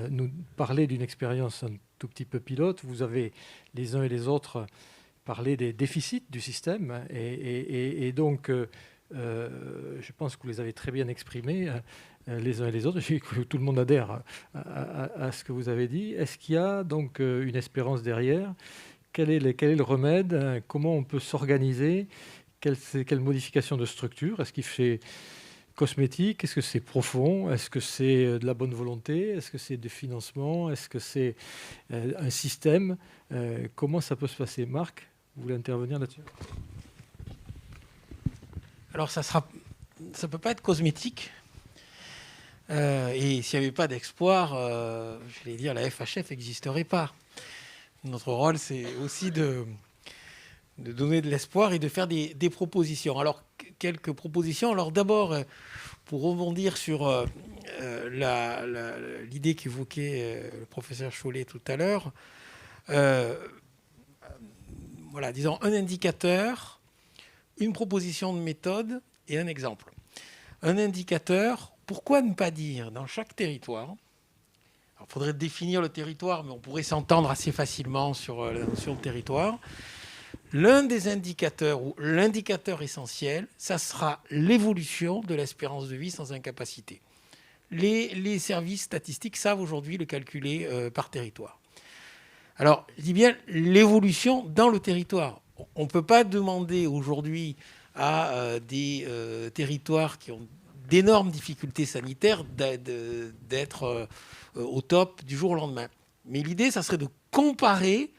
nous parler d'une expérience un tout petit peu pilote. Vous avez les uns et les autres parlé des déficits du système et donc je pense que vous les avez très bien exprimés les uns et les autres. Tout le monde adhère à ce que vous avez dit. Est-ce qu'il y a donc une espérance derrière? Quel est le remède? Comment on peut s'organiser? Quelle modification de structure? Est-ce qu'il fait cosmétique? Est-ce que c'est profond? Est-ce que c'est de la bonne volonté? Est-ce que c'est du financement? Est-ce que c'est un système? Comment ça peut se passer? Marc, vous voulez intervenir là-dessus? Alors ça peut pas être cosmétique. Et s'il n'y avait pas d'espoir, j'allais dire, la FHF n'existerait pas. Notre rôle, c'est aussi de donner de l'espoir et de faire des propositions. Alors, quelques propositions. Alors d'abord, pour rebondir sur l'idée qu'évoquait le professeur Chollet tout à l'heure, voilà, disons un indicateur, une proposition de méthode et un exemple. Un indicateur, pourquoi ne pas dire dans chaque territoire, il faudrait définir le territoire, mais on pourrait s'entendre assez facilement sur la notion de territoire. L'un des indicateurs ou l'indicateur essentiel, ça sera l'évolution de l'espérance de vie sans incapacité. Les services statistiques savent aujourd'hui le calculer par territoire. Alors, je dis bien l'évolution dans le territoire. On ne peut pas demander aujourd'hui à des territoires qui ont d'énormes difficultés sanitaires d'être au top du jour au lendemain. Mais l'idée, ça serait de comparer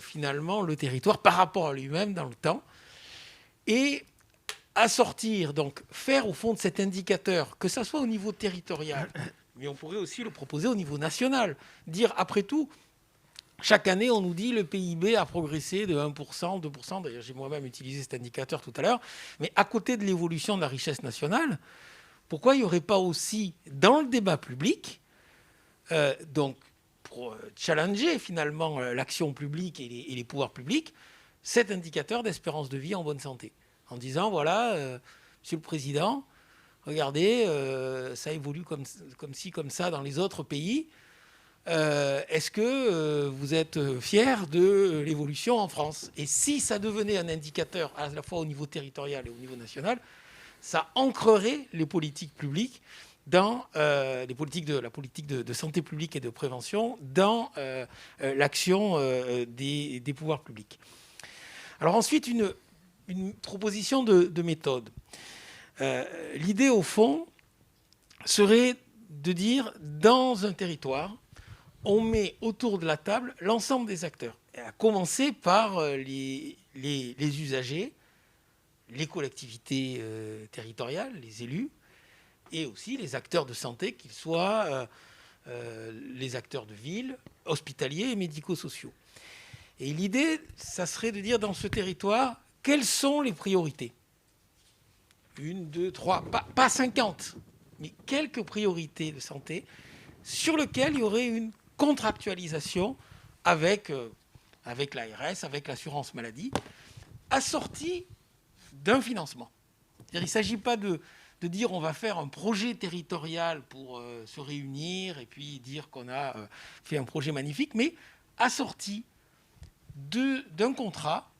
finalement le territoire par rapport à lui-même dans le temps et assortir, donc faire au fond de cet indicateur, que ça soit au niveau territorial, mais on pourrait aussi le proposer au niveau national. Dire, après tout, chaque année, on nous dit le PIB a progressé de 1%, 2%. D'ailleurs, j'ai moi-même utilisé cet indicateur tout à l'heure. Mais à côté de l'évolution de la richesse nationale, pourquoi il n'y aurait pas aussi, dans le débat public, donc pour challenger finalement l'action publique et les pouvoirs publics, cet indicateur d'espérance de vie en bonne santé. En disant, voilà, Monsieur le Président, regardez, ça évolue comme ci, comme ça dans les autres pays. Est-ce que vous êtes fier de l'évolution en France? Et si ça devenait un indicateur à la fois au niveau territorial et au niveau national, ça ancrerait les politiques publiques dans la politique de santé publique et de prévention dans l'action des pouvoirs publics. Alors ensuite, une proposition de méthode. L'idée, au fond, serait de dire, dans un territoire, on met autour de la table l'ensemble des acteurs, à commencer par les usagers, les collectivités territoriales, les élus, et aussi les acteurs de santé, qu'ils soient les acteurs de ville, hospitaliers et médico-sociaux. Et l'idée, ça serait de dire dans ce territoire, quelles sont les priorités? 1, 2, 3, pas 50, mais quelques priorités de santé sur lesquelles il y aurait une contractualisation avec l'ARS, avec l'assurance maladie, assortie d'un financement. C'est-à-dire, il ne s'agit pas de dire on va faire un projet territorial pour se réunir et puis dire qu'on a fait un projet magnifique, mais assorti d'un contrat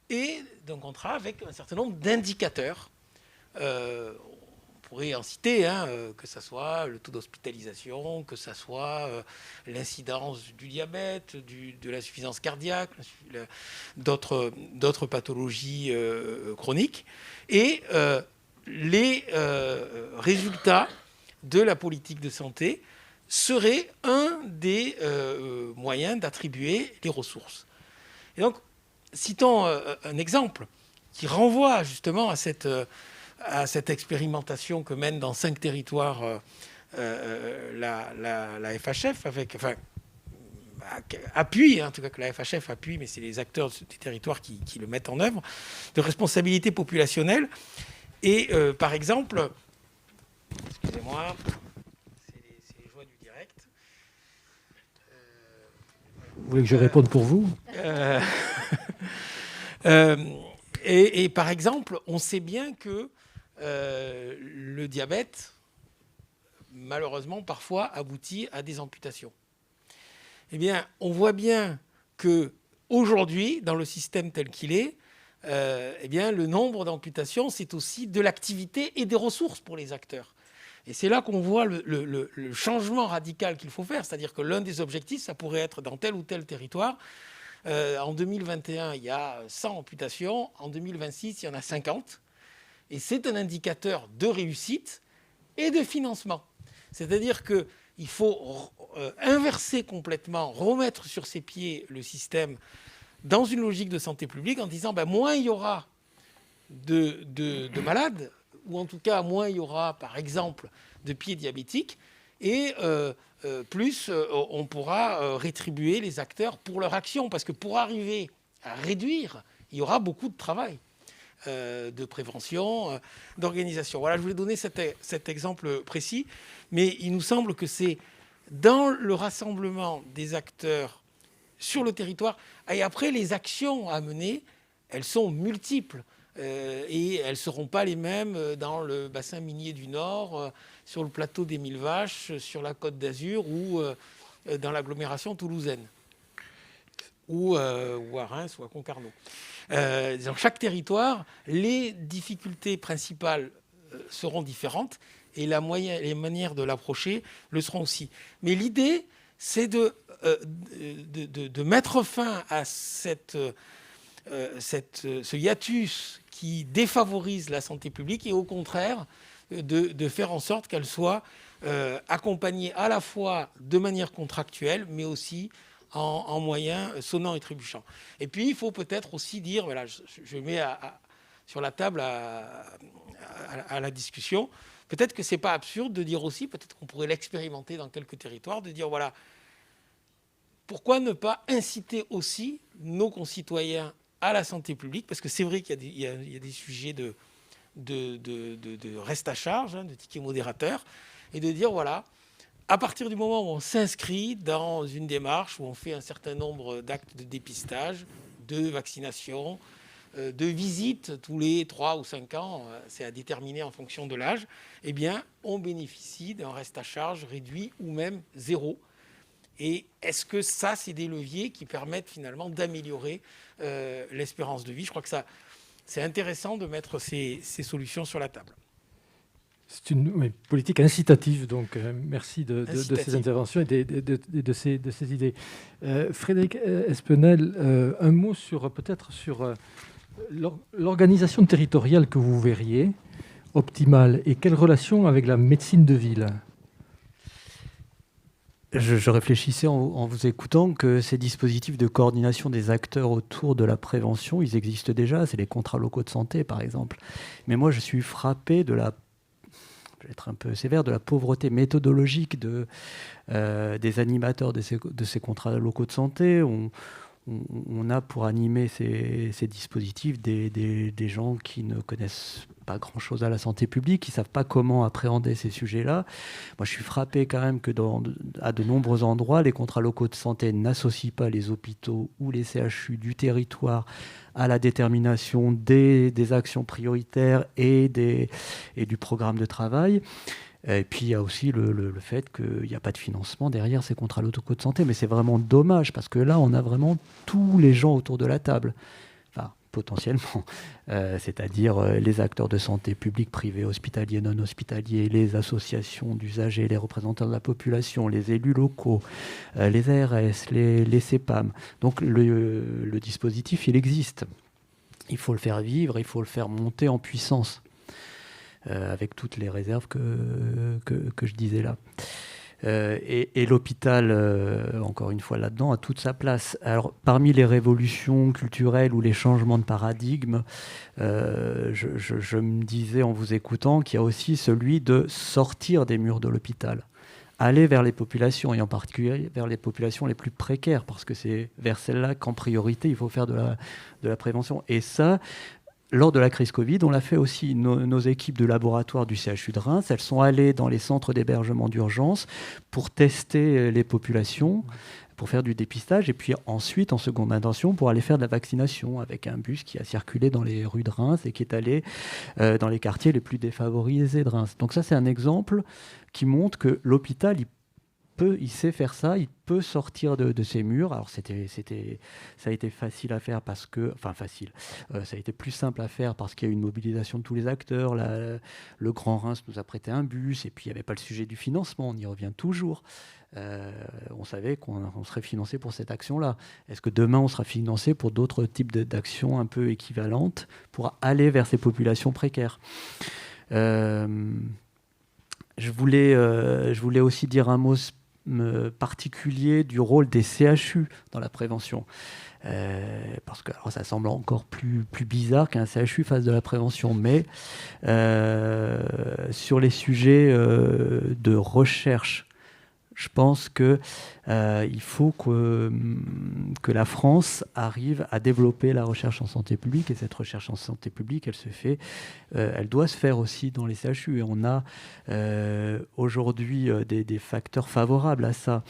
et d'un contrat avec un certain nombre d'indicateurs. On pourrait en citer, que ce soit le taux d'hospitalisation, que ce soit l'incidence du diabète, de l'insuffisance cardiaque, d'autres pathologies chroniques, et les résultats de la politique de santé seraient un des moyens d'attribuer les ressources. Et donc, citons un exemple qui renvoie justement à cette expérimentation que mène dans 5 territoires la FHF, appuie, en tout cas que la FHF appuie, mais c'est les acteurs des territoires qui le mettent en œuvre, de responsabilité populationnelle. Et par exemple, excusez-moi, c'est les joies du direct. Vous voulez que je réponde pour vous ? Et par exemple, on sait bien que le diabète, malheureusement, parfois aboutit à des amputations. Eh bien, on voit bien qu'aujourd'hui, dans le système tel qu'il est, eh bien, le nombre d'amputations, c'est aussi de l'activité et des ressources pour les acteurs. Et c'est là qu'on voit le changement radical qu'il faut faire. C'est-à-dire que l'un des objectifs, ça pourrait être dans tel ou tel territoire. En 2021, il y a 100 amputations. En 2026, il y en a 50. Et c'est un indicateur de réussite et de financement. C'est-à-dire qu'il faut inverser complètement, remettre sur ses pieds le système dans une logique de santé publique en disant moins il y aura de malades, ou en tout cas moins il y aura par exemple de pieds diabétiques, et plus on pourra rétribuer les acteurs pour leur action. Parce que pour arriver à réduire, il y aura beaucoup de travail. De prévention, d'organisation. Voilà, je voulais donner cet exemple précis, mais il nous semble que c'est dans le rassemblement des acteurs sur le territoire, et après les actions à mener, elles sont multiples, et elles ne seront pas les mêmes dans le bassin minier du Nord, sur le plateau des Mille Vaches, sur la Côte d'Azur ou dans l'agglomération toulousaine, ou à Reims ou à Concarneau. Dans chaque territoire, les difficultés principales seront différentes et les manières de l'approcher le seront aussi. Mais l'idée, c'est de mettre fin à ce hiatus qui défavorise la santé publique et au contraire de faire en sorte qu'elle soit accompagnée à la fois de manière contractuelle, mais aussi en moyens sonnants et trébuchants. Et puis, il faut peut-être aussi dire, voilà, je mets sur la table à la discussion, peut-être que ce n'est pas absurde de dire aussi, peut-être qu'on pourrait l'expérimenter dans quelques territoires, de dire, voilà, pourquoi ne pas inciter aussi nos concitoyens à la santé publique, parce que c'est vrai qu'il y a des sujets de reste à charge, de tickets modérateurs, et de dire, voilà, à partir du moment où on s'inscrit dans une démarche, où on fait un certain nombre d'actes de dépistage, de vaccination, de visites tous les 3 ou 5 ans, c'est à déterminer en fonction de l'âge, eh bien, on bénéficie d'un reste à charge réduit ou même zéro. Et est-ce que ça, c'est des leviers qui permettent finalement d'améliorer l'espérance de vie ? Je crois que c'est intéressant de mettre ces solutions sur la table. C'est une politique incitative, donc merci de ces interventions et de ces idées. Frédéric Espenel, un mot peut-être sur l'organisation territoriale que vous verriez optimale et quelle relation avec la médecine de ville ? Je réfléchissais en vous écoutant que ces dispositifs de coordination des acteurs autour de la prévention, ils existent déjà, c'est les contrats locaux de santé par exemple. Mais moi je suis frappé je vais être un peu sévère, de la pauvreté méthodologique des animateurs de ces contrats locaux de santé. On a pour animer ces dispositifs des gens qui ne connaissent pas grand-chose à la santé publique, qui ne savent pas comment appréhender ces sujets-là. Moi, je suis frappé quand même que à de nombreux endroits, les contrats locaux de santé n'associent pas les hôpitaux ou les CHU du territoire à la détermination des actions prioritaires et du programme de travail. Et puis, il y a aussi le fait qu'il n'y a pas de financement derrière ces contrats locaux de santé. Mais c'est vraiment dommage, parce que là, on a vraiment tous les gens autour de la table. Enfin, potentiellement. C'est-à-dire les acteurs de santé publics, privés, hospitaliers, non hospitaliers, les associations d'usagers, les représentants de la population, les élus locaux, les ARS, les CEPAM. Donc, le dispositif, il existe. Il faut le faire vivre, il faut le faire monter en puissance. Avec toutes les réserves que je disais là. Et l'hôpital, encore une fois là-dedans, a toute sa place. Alors, parmi les révolutions culturelles ou les changements de paradigme, je me disais en vous écoutant qu'il y a aussi celui de sortir des murs de l'hôpital. aller vers les populations, et en particulier vers les populations les plus précaires, parce que c'est vers celles-là qu'en priorité il faut faire de la prévention. Et ça, lors de la crise Covid, on l'a fait aussi. Nos équipes de laboratoire du CHU de Reims, elles sont allées dans les centres d'hébergement d'urgence pour tester les populations, pour faire du dépistage, et puis ensuite, en seconde intention, pour aller faire de la vaccination avec un bus qui a circulé dans les rues de Reims et qui est allé dans les quartiers les plus défavorisés de Reims. Donc ça, c'est un exemple qui montre que l'hôpital, il sait faire ça, il peut sortir de ses murs. Alors ça a été facile à faire parce que, enfin facile, ça a été plus simple à faire parce qu'il y a eu une mobilisation de tous les acteurs. Le Grand Reims nous a prêté un bus, et puis il n'y avait pas le sujet du financement, on y revient toujours. On savait qu'on serait financé pour cette action-là. Est-ce que demain on sera financé pour d'autres types d'actions un peu équivalentes pour aller vers ces populations précaires? Je voulais aussi dire un mot particulier du rôle des CHU dans la prévention. Parce que alors, ça semble encore plus bizarre qu'un CHU fasse de la prévention, mais sur les sujets de recherche, je pense qu'il faut que la France arrive à développer la recherche en santé publique, et cette recherche en santé publique, elle doit se faire aussi dans les CHU. Et on a aujourd'hui des facteurs favorables à ça.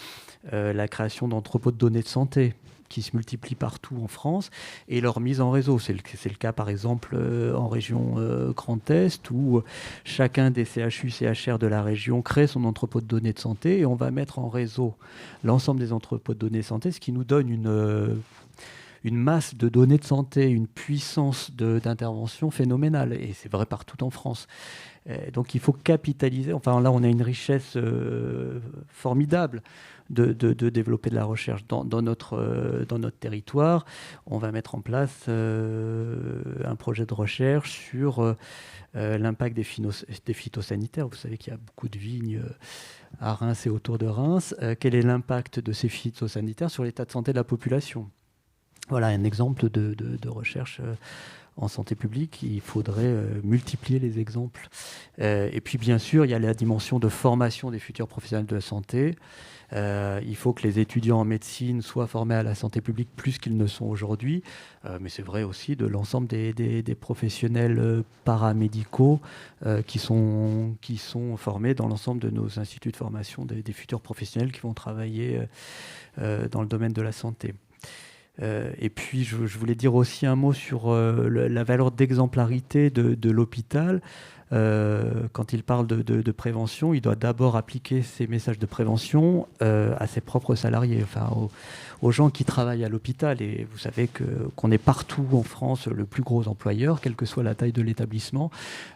La création d'entrepôts de données de santé qui se multiplient partout en France, et leur mise en réseau. C'est le cas par exemple en région Grand Est, où chacun des CHU, CHR de la région crée son entrepôt de données de santé, et on va mettre en réseau l'ensemble des entrepôts de données de santé, ce qui nous donne une masse de données de santé, une puissance d'intervention phénoménale, et c'est vrai partout en France. Donc il faut capitaliser. Enfin là, on a une richesse formidable de développer de la recherche dans notre territoire. On va mettre en place un projet de recherche sur l'impact des phytosanitaires. Vous savez qu'il y a beaucoup de vignes à Reims et autour de Reims. Quel est l'impact de ces phytosanitaires sur l'état de santé de la population? Voilà un exemple de recherche en santé publique. Il faudrait multiplier les exemples. Et puis, bien sûr, il y a la dimension de formation des futurs professionnels de la santé. Il faut que les étudiants en médecine soient formés à la santé publique plus qu'ils ne sont aujourd'hui. Mais c'est vrai aussi de l'ensemble des professionnels paramédicaux qui sont formés dans l'ensemble de nos instituts de formation des futurs professionnels qui vont travailler dans le domaine de la santé. Et puis, je voulais dire aussi un mot sur la valeur d'exemplarité de l'hôpital. Quand il parle de prévention, il doit d'abord appliquer ces messages de prévention à ses propres salariés, enfin aux gens qui travaillent à l'hôpital. Et vous savez qu'on est partout en France le plus gros employeur, quelle que soit la taille de l'établissement.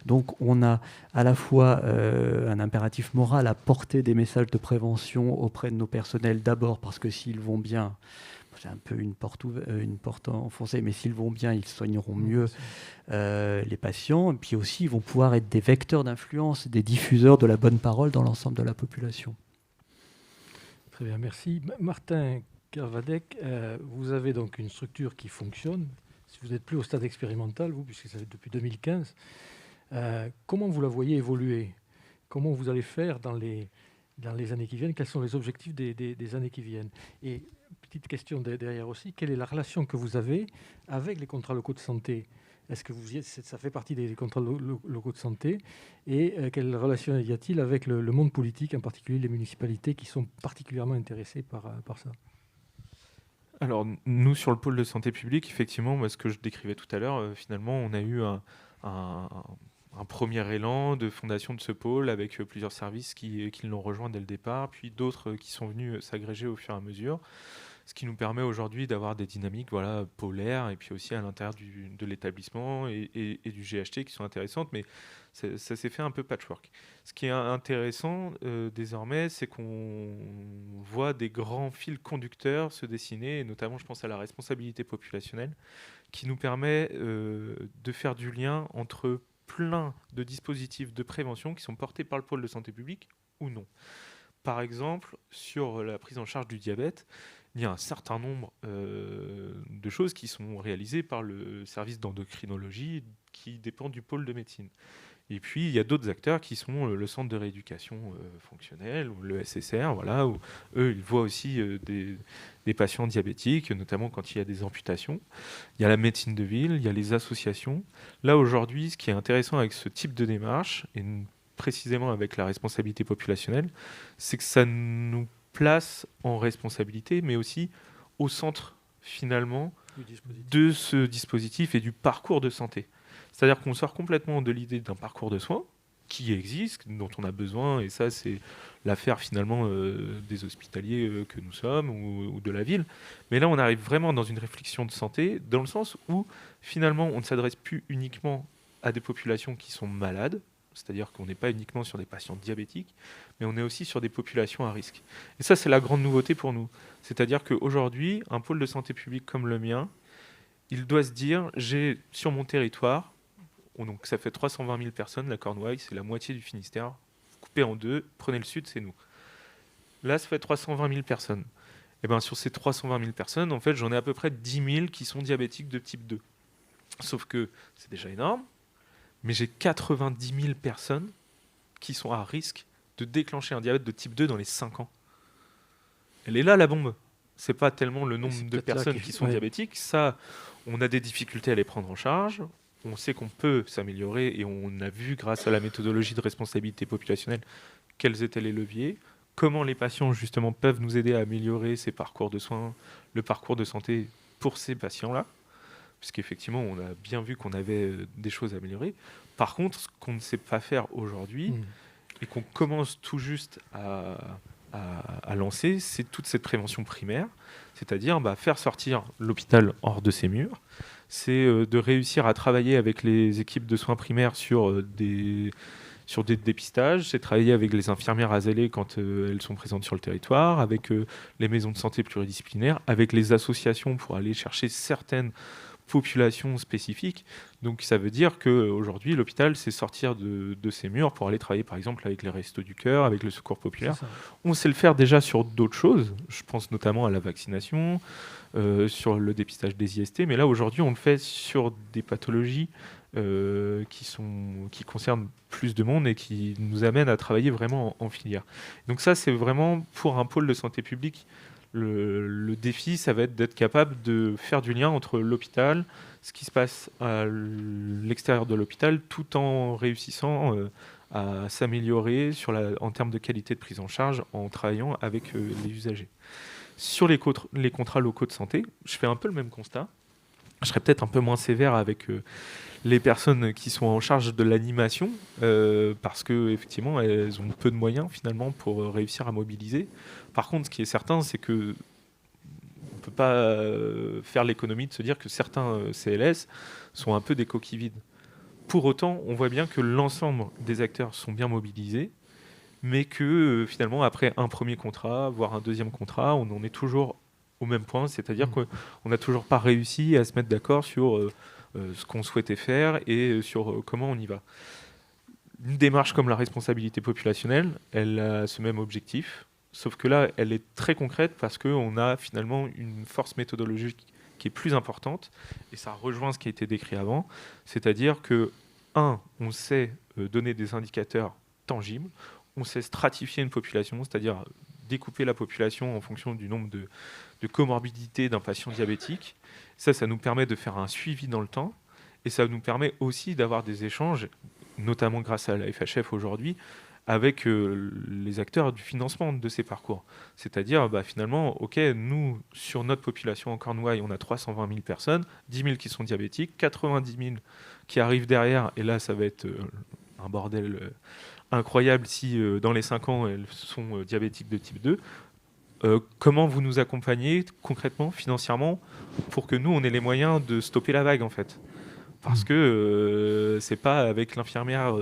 Donc on a à la fois un impératif moral à porter des messages de prévention auprès de nos personnels, d'abord parce que s'ils vont bien, c'est un peu une porte enfoncée, mais s'ils vont bien, ils soigneront mieux les patients. Et puis aussi, ils vont pouvoir être des vecteurs d'influence, des diffuseurs de la bonne parole dans l'ensemble de la population. Très bien, merci. Martin Kervadec, vous avez donc une structure qui fonctionne. Si vous n'êtes plus au stade expérimental, vous, puisque ça fait depuis 2015, comment vous la voyez évoluer? Comment vous allez faire dans les années qui viennent? Quels sont les objectifs des années qui viennent? Et petite question derrière aussi, quelle est la relation que vous avez avec les contrats locaux de santé? Est-ce que ça fait partie des contrats locaux de santé? Et quelle relation y a-t-il avec le monde politique, en particulier les municipalités qui sont particulièrement intéressées par ça? Alors, nous, sur le pôle de santé publique, effectivement, ce que je décrivais tout à l'heure, finalement, on a eu un premier élan de fondation de ce pôle avec plusieurs services qui l'ont rejoint dès le départ, puis d'autres qui sont venus s'agréger au fur et à mesure, ce qui nous permet aujourd'hui d'avoir des dynamiques polaires, et puis aussi à l'intérieur de l'établissement et du GHT qui sont intéressantes, mais ça s'est fait un peu patchwork. Ce qui est intéressant désormais, c'est qu'on voit des grands fils conducteurs se dessiner, et notamment je pense à la responsabilité populationnelle, qui nous permet de faire du lien entre plein de dispositifs de prévention qui sont portés par le pôle de santé publique ou non. Par exemple, sur la prise en charge du diabète, il y a un certain nombre de choses qui sont réalisées par le service d'endocrinologie qui dépend du pôle de médecine. Et puis, il y a d'autres acteurs qui sont le centre de rééducation fonctionnelle, ou le SSR, voilà, où eux, ils voient aussi des patients diabétiques, notamment quand il y a des amputations. Il y a la médecine de ville, il y a les associations. Là, aujourd'hui, ce qui est intéressant avec ce type de démarche, et précisément avec la responsabilité populationnelle, c'est que ça nous place en responsabilité, mais aussi au centre, finalement, de ce dispositif et du parcours de santé. C'est-à-dire qu'on sort complètement de l'idée d'un parcours de soins qui existe, dont on a besoin, et ça c'est l'affaire finalement des hospitaliers que nous sommes ou de la ville. Mais là on arrive vraiment dans une réflexion de santé, dans le sens où finalement on ne s'adresse plus uniquement à des populations qui sont malades, c'est-à-dire qu'on n'est pas uniquement sur des patients diabétiques, mais on est aussi sur des populations à risque. Et ça c'est la grande nouveauté pour nous. C'est-à-dire qu'aujourd'hui, un pôle de santé publique comme le mien, il doit se dire, j'ai sur mon territoire, donc ça fait 320 000 personnes, la Cornouaille, c'est la moitié du Finistère. Coupé en deux, prenez le sud, c'est nous. Là, ça fait 320 000 personnes. Et bien sur ces 320 000 personnes, en fait, j'en ai à peu près 10 000 qui sont diabétiques de type 2. Sauf que c'est déjà énorme, mais j'ai 90 000 personnes qui sont à risque de déclencher un diabète de type 2 dans les 5 ans. Elle est là, la bombe. C'est pas tellement le nombre de personnes qui sont diabétiques. Ça, on a des difficultés à les prendre en charge. On sait qu'on peut s'améliorer et on a vu, grâce à la méthodologie de responsabilité populationnelle, quels étaient les leviers, comment les patients, justement, peuvent nous aider à améliorer ces parcours de soins, le parcours de santé pour ces patients-là, puisqu'effectivement, on a bien vu qu'on avait des choses à améliorer. Par contre, ce qu'on ne sait pas faire aujourd'hui, et qu'on commence tout juste à lancer, c'est toute cette prévention primaire, c'est-à-dire faire sortir l'hôpital hors de ses murs, c'est de réussir à travailler avec les équipes de soins primaires sur des dépistages, c'est travailler avec les infirmières AZL quand elles sont présentes sur le territoire, avec les maisons de santé pluridisciplinaires, avec les associations pour aller chercher certaines populations spécifiques. Donc ça veut dire qu'aujourd'hui, l'hôpital, c'est sortir de ses murs pour aller travailler par exemple avec les Restos du Cœur, avec le Secours Populaire. On sait le faire déjà sur d'autres choses, je pense notamment à la vaccination, sur le dépistage des IST, mais là aujourd'hui on le fait sur des pathologies qui concernent plus de monde et qui nous amènent à travailler vraiment en filière. Donc ça c'est vraiment pour un pôle de santé publique, le défi ça va être d'être capable de faire du lien entre l'hôpital, ce qui se passe à l'extérieur de l'hôpital, tout en réussissant à s'améliorer en termes de qualité de prise en charge en travaillant avec les usagers. Sur les contrats locaux de santé, je fais un peu le même constat. Je serais peut-être un peu moins sévère avec les personnes qui sont en charge de l'animation, parce qu'effectivement, elles ont peu de moyens finalement pour réussir à mobiliser. Par contre, ce qui est certain, c'est qu'on ne peut pas faire l'économie de se dire que certains CLS sont un peu des coquilles vides. Pour autant, on voit bien que l'ensemble des acteurs sont bien mobilisés, mais que finalement, après un premier contrat, voire un deuxième contrat, on en est toujours au même point, c'est-à-dire qu'on n'a toujours pas réussi à se mettre d'accord sur ce qu'on souhaitait faire et sur comment on y va. Une démarche comme la responsabilité populationnelle, elle a ce même objectif, sauf que là, elle est très concrète parce qu'on a finalement une force méthodologique qui est plus importante, et ça rejoint ce qui a été décrit avant, c'est-à-dire que, on sait donner des indicateurs tangibles, on sait stratifier une population, c'est-à-dire découper la population en fonction du nombre de comorbidités d'un patient diabétique. Ça nous permet de faire un suivi dans le temps, et ça nous permet aussi d'avoir des échanges, notamment grâce à la FHF aujourd'hui, avec les acteurs du financement de ces parcours. C'est-à-dire, finalement, OK, nous, sur notre population en Cornouailles, on a 320 000 personnes, 10 000 qui sont diabétiques, 90 000 qui arrivent derrière, et là, ça va être un bordel incroyable si dans les 5 ans, elles sont diabétiques de type 2. Comment vous nous accompagnez concrètement, financièrement, pour que nous, on ait les moyens de stopper la vague, en fait. Parce que c'est pas avec l'infirmière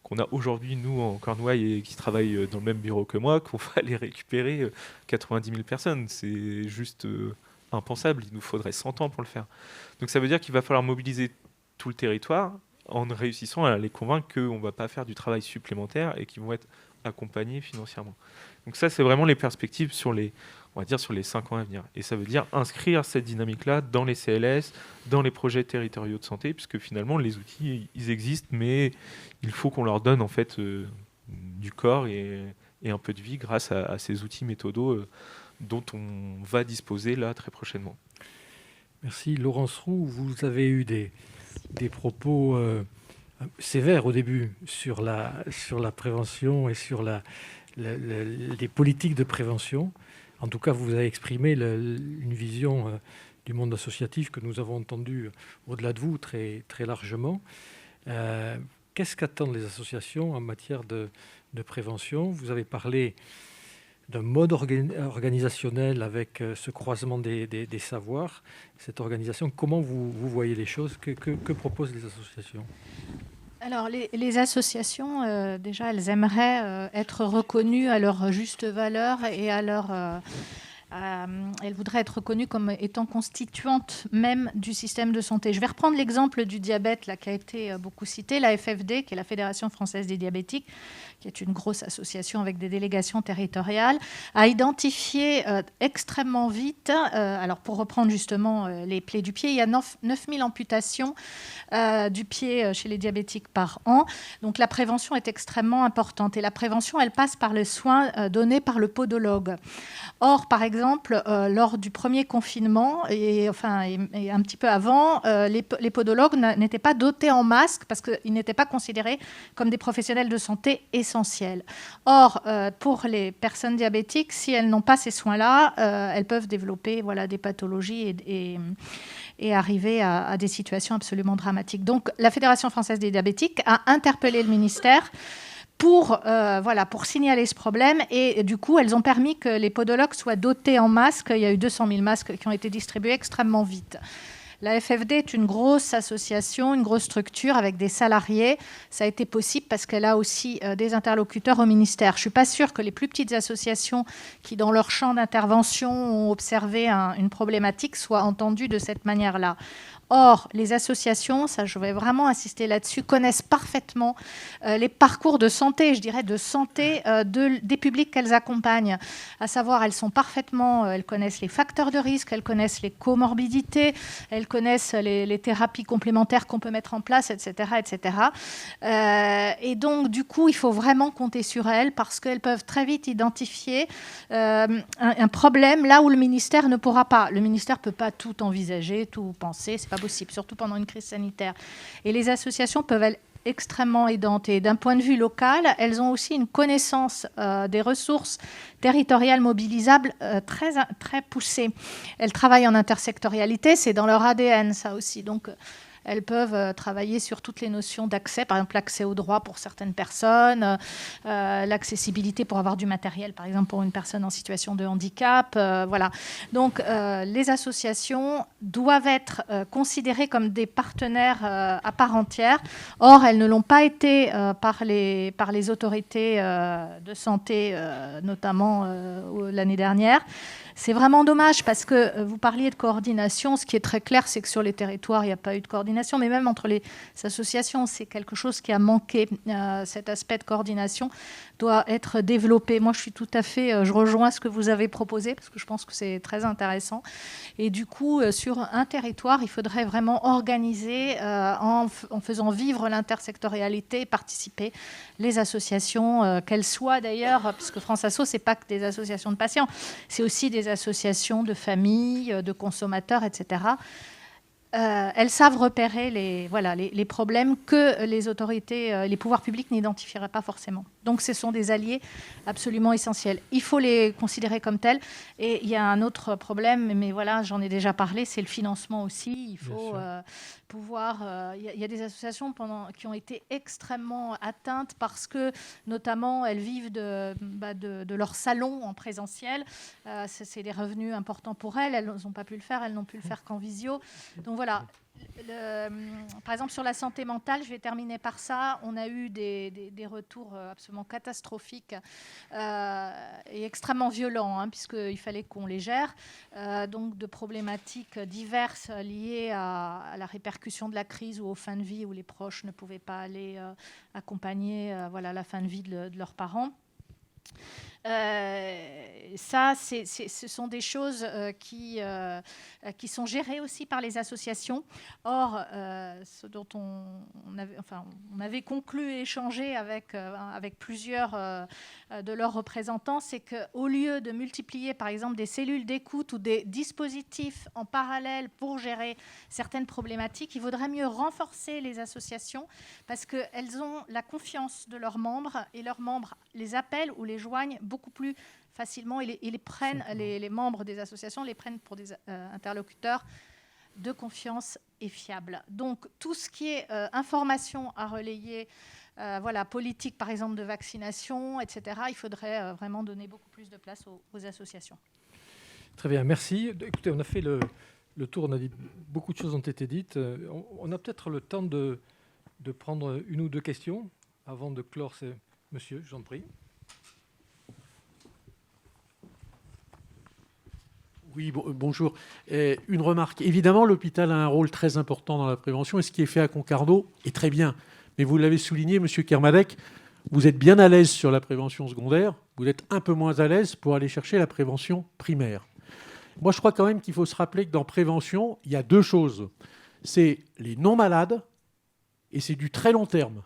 qu'on a aujourd'hui, nous, en Cornouailles, et qui travaille dans le même bureau que moi, qu'on va aller récupérer 90 000 personnes. C'est juste impensable. Il nous faudrait 100 ans pour le faire. Donc ça veut dire qu'il va falloir mobiliser tout le territoire en réussissant à les convaincre qu'on ne va pas faire du travail supplémentaire et qu'ils vont être accompagnés financièrement. Donc ça, c'est vraiment les perspectives sur les on va dire, sur les 5 ans à venir. Et ça veut dire inscrire cette dynamique-là dans les CLS, dans les projets territoriaux de santé, puisque finalement, les outils, ils existent, mais il faut qu'on leur donne en fait du corps et un peu de vie grâce à ces outils méthodaux dont on va disposer là très prochainement. Merci. Laurence Roux, vous avez eu des propos sévères au début sur la prévention et sur les politiques de prévention. En tout cas, vous avez exprimé une vision du monde associatif que nous avons entendue au-delà de vous très, très largement. Qu'est-ce qu'attendent les associations en matière de prévention ? Vous avez parlé d'un mode organisationnel avec ce croisement des savoirs, cette organisation. Comment vous voyez les choses ? Que proposent les associations ? Alors, les associations, déjà, elles aimeraient être reconnues à leur juste valeur et à leur... elles voudraient être reconnues comme étant constituantes même du système de santé. Je vais reprendre l'exemple du diabète là, qui a été beaucoup cité. La FFD, qui est la Fédération française des diabétiques, qui est une grosse association avec des délégations territoriales, a identifié extrêmement vite, alors pour reprendre justement les plaies du pied, il y a 9000 amputations du pied chez les diabétiques par an. Donc la prévention est extrêmement importante. Et la prévention, elle passe par les soins donnés par le podologue. Or, par exemple, lors du premier confinement et un petit peu avant, les podologues n'étaient pas dotés en masque parce qu'ils n'étaient pas considérés comme des professionnels de santé essentiels. Or, pour les personnes diabétiques, si elles n'ont pas ces soins-là, elles peuvent développer des pathologies et arriver à des situations absolument dramatiques. Donc, la Fédération française des diabétiques a interpellé le ministère pour signaler ce problème. Et du coup, elles ont permis que les podologues soient dotés en masques. Il y a eu 200 000 masques qui ont été distribués extrêmement vite. La FFD est une grosse association, une grosse structure avec des salariés. Ça a été possible parce qu'elle a aussi des interlocuteurs au ministère. Je ne suis pas sûre que les plus petites associations qui, dans leur champ d'intervention, ont observé une problématique soient entendues de cette manière-là. Or, les associations, ça je vais vraiment insister là-dessus, connaissent parfaitement les parcours de santé, je dirais de santé des publics qu'elles accompagnent. À savoir, elles connaissent les facteurs de risque, elles connaissent les comorbidités, elles connaissent les thérapies complémentaires qu'on peut mettre en place, etc. etc. Et donc, du coup, il faut vraiment compter sur elles parce qu'elles peuvent très vite identifier un problème là où le ministère ne pourra pas. Le ministère ne peut pas tout envisager, tout penser, c'est pas possible, surtout pendant une crise sanitaire. Et les associations peuvent être extrêmement aidantes. Et d'un point de vue local, elles ont aussi une connaissance des ressources territoriales mobilisables très, très poussée. Elles travaillent en intersectorialité, c'est dans leur ADN, ça aussi. Donc, elles peuvent travailler sur toutes les notions d'accès, par exemple l'accès au droit pour certaines personnes, l'accessibilité pour avoir du matériel, par exemple pour une personne en situation de handicap. Voilà. Donc les associations doivent être considérées comme des partenaires à part entière. Or, elles ne l'ont pas été par les autorités de santé, notamment l'année dernière. C'est vraiment dommage parce que vous parliez de coordination. Ce qui est très clair, c'est que sur les territoires, il n'y a pas eu de coordination. Mais même entre les associations, c'est quelque chose qui a manqué. Cet aspect de coordination doit être développé. Moi, je rejoins ce que vous avez proposé parce que je pense que c'est très intéressant. Et du coup, sur un territoire, il faudrait vraiment organiser en faisant vivre l'intersectorialité et participer les associations, qu'elles soient d'ailleurs, puisque France Asso, ce n'est pas que des associations de patients, c'est aussi des associations de familles, de consommateurs, etc. Elles savent repérer les problèmes que les autorités, les pouvoirs publics n'identifieraient pas forcément. Donc ce sont des alliés absolument essentiels. Il faut les considérer comme tels. Et il y a un autre problème, mais voilà, j'en ai déjà parlé, c'est le financement aussi. Il faut pouvoir... Il y a des associations qui ont été extrêmement atteintes parce que, notamment, elles vivent de leur salon en présentiel. C'est des revenus importants pour elles. Elles n'ont pas pu le faire. Elles n'ont pu le faire qu'en visio. Donc voilà. Par exemple, sur la santé mentale, je vais terminer par ça. On a eu des retours absolument catastrophiques et extrêmement violents, puisqu'il fallait qu'on les gère. Donc, de problématiques diverses liées à la répercussion de la crise ou aux fins de vie où les proches ne pouvaient pas aller accompagner la fin de vie de leurs parents. Ça, ce sont des choses qui sont gérées aussi par les associations. Or, ce dont on avait conclu et échangé avec plusieurs de leurs représentants, c'est qu'au lieu de multiplier, par exemple, des cellules d'écoute ou des dispositifs en parallèle pour gérer certaines problématiques, il vaudrait mieux renforcer les associations parce qu'elles ont la confiance de leurs membres et leurs membres les appellent ou les joignent beaucoup plus facilement et les prennent, les membres des associations les prennent pour des interlocuteurs de confiance et fiables. Donc tout ce qui est information à relayer, politique par exemple de vaccination, etc., il faudrait vraiment donner beaucoup plus de place aux associations. Très bien, merci. Écoutez, on a fait le tour, on a dit beaucoup de choses ont été dites. On a peut-être le temps de prendre une ou deux questions avant de clore. Monsieur, j'en prie. Oui, bonjour. Une remarque. Évidemment, l'hôpital a un rôle très important dans la prévention et ce qui est fait à Concarneau est très bien. Mais vous l'avez souligné, Monsieur Kermadec, vous êtes bien à l'aise sur la prévention secondaire, vous êtes un peu moins à l'aise pour aller chercher la prévention primaire. Moi, je crois quand même qu'il faut se rappeler que dans prévention, il y a deux choses. C'est les non-malades et c'est du très long terme.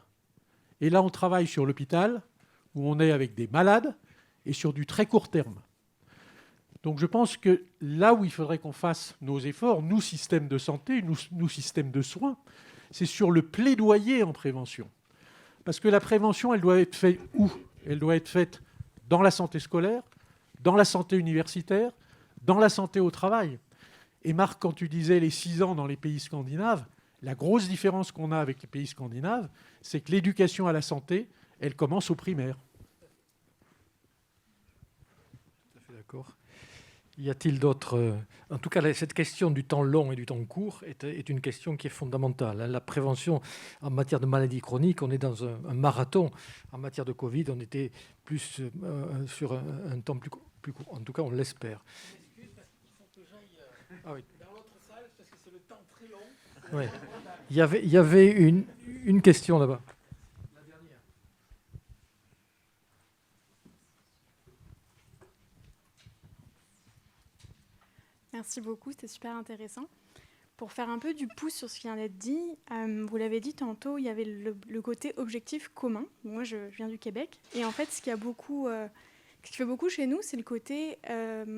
Et là, on travaille sur l'hôpital où on est avec des malades et sur du très court terme. Donc je pense que là où il faudrait qu'on fasse nos efforts, nous, systèmes de santé, nous systèmes de soins, c'est sur le plaidoyer en prévention. Parce que la prévention, elle doit être faite où ? Elle doit être faite dans la santé scolaire, dans la santé universitaire, dans la santé au travail. Et Marc, quand tu disais les 6 ans dans les pays scandinaves, la grosse différence qu'on a avec les pays scandinaves, c'est que l'éducation à la santé, elle commence au primaire. Tout à fait d'accord. Y a-t-il d'autres... En tout cas, cette question du temps long et du temps court est une question qui est fondamentale. La prévention en matière de maladies chroniques, on est dans un marathon. En matière de Covid, on était plus sur un temps plus court. En tout cas, on l'espère. Ah oui. Dans l'autre salle, parce que c'est le temps très long. Ouais. Il y avait une question là-bas. La dernière. Merci beaucoup, c'était super intéressant. Pour faire un peu du pouce sur ce qui vient d'être dit, vous l'avez dit tantôt, il y avait le côté objectif commun. Moi, je viens du Québec. Et en fait, ce qui fait beaucoup chez nous, c'est le côté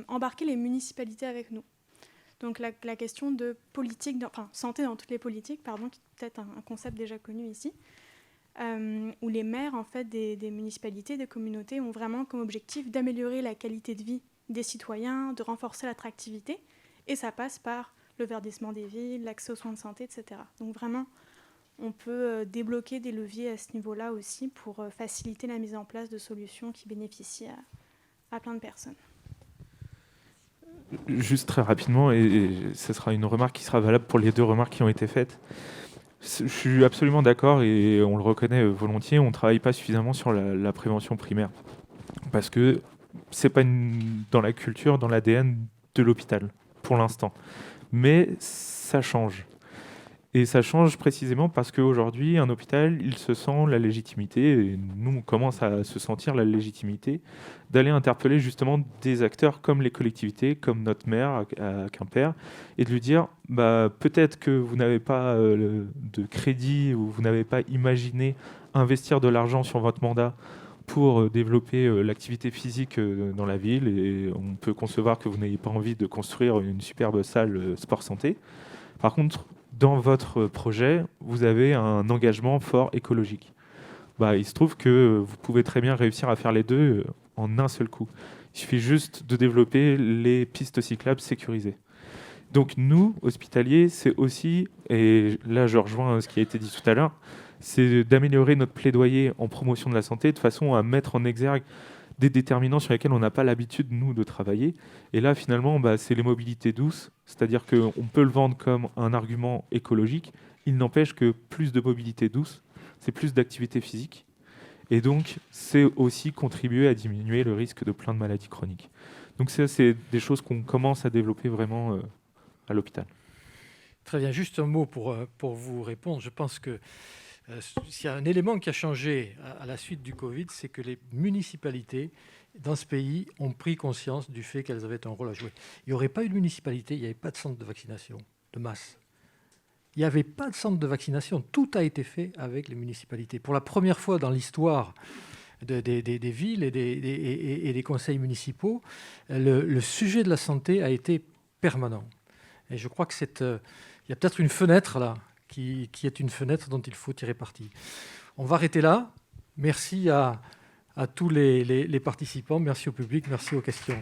embarquer les municipalités avec nous. Donc la question de politique, santé dans toutes les politiques, qui est peut-être un concept déjà connu ici, où les maires en fait, des municipalités, des communautés ont vraiment comme objectif d'améliorer la qualité de vie des citoyens, de renforcer l'attractivité, et ça passe par le verdissement des villes, l'accès aux soins de santé, etc. Donc vraiment, on peut débloquer des leviers à ce niveau-là aussi pour faciliter la mise en place de solutions qui bénéficient à plein de personnes. Juste très rapidement, et ce sera une remarque qui sera valable pour les deux remarques qui ont été faites. Je suis absolument d'accord et on le reconnaît volontiers, on ne travaille pas suffisamment sur la prévention primaire. Parce que ce n'est pas dans la culture, dans l'ADN de l'hôpital, pour l'instant. Mais ça change. Et ça change précisément parce qu'aujourd'hui, un hôpital, il se sent la légitimité, et nous, on commence à se sentir la légitimité, d'aller interpeller justement des acteurs comme les collectivités, comme notre maire à Quimper, et de lui dire, peut-être que vous n'avez pas de crédit ou vous n'avez pas imaginé investir de l'argent sur votre mandat pour développer l'activité physique dans la ville, et on peut concevoir que vous n'ayez pas envie de construire une superbe salle sport-santé. Par contre, dans votre projet, vous avez un engagement fort écologique. Il se trouve que vous pouvez très bien réussir à faire les deux en un seul coup. Il suffit juste de développer les pistes cyclables sécurisées. Donc nous, hospitaliers, c'est aussi, et là je rejoins ce qui a été dit tout à l'heure, c'est d'améliorer notre plaidoyer en promotion de la santé de façon à mettre en exergue des déterminants sur lesquels on n'a pas l'habitude, nous, de travailler. Et là, finalement, c'est les mobilités douces, c'est-à-dire qu'on peut le vendre comme un argument écologique. Il n'empêche que plus de mobilité douce, c'est plus d'activité physique. Et donc, c'est aussi contribuer à diminuer le risque de plein de maladies chroniques. Donc ça, c'est des choses qu'on commence à développer vraiment à l'hôpital. Très bien. Juste un mot pour vous répondre. Je pense que s'il y a un élément qui a changé à la suite du Covid, c'est que les municipalités dans ce pays ont pris conscience du fait qu'elles avaient un rôle à jouer. Il n'y aurait pas eu de municipalité, il n'y avait pas de centre de vaccination de masse. Il n'y avait pas de centre de vaccination. Tout a été fait avec les municipalités. Pour la première fois dans l'histoire des villes et des conseils municipaux, le sujet de la santé a été permanent. Et je crois que il y a peut-être une fenêtre là, qui est une fenêtre dont il faut tirer parti. On va arrêter là. Merci à tous les participants, merci au public, merci aux questions.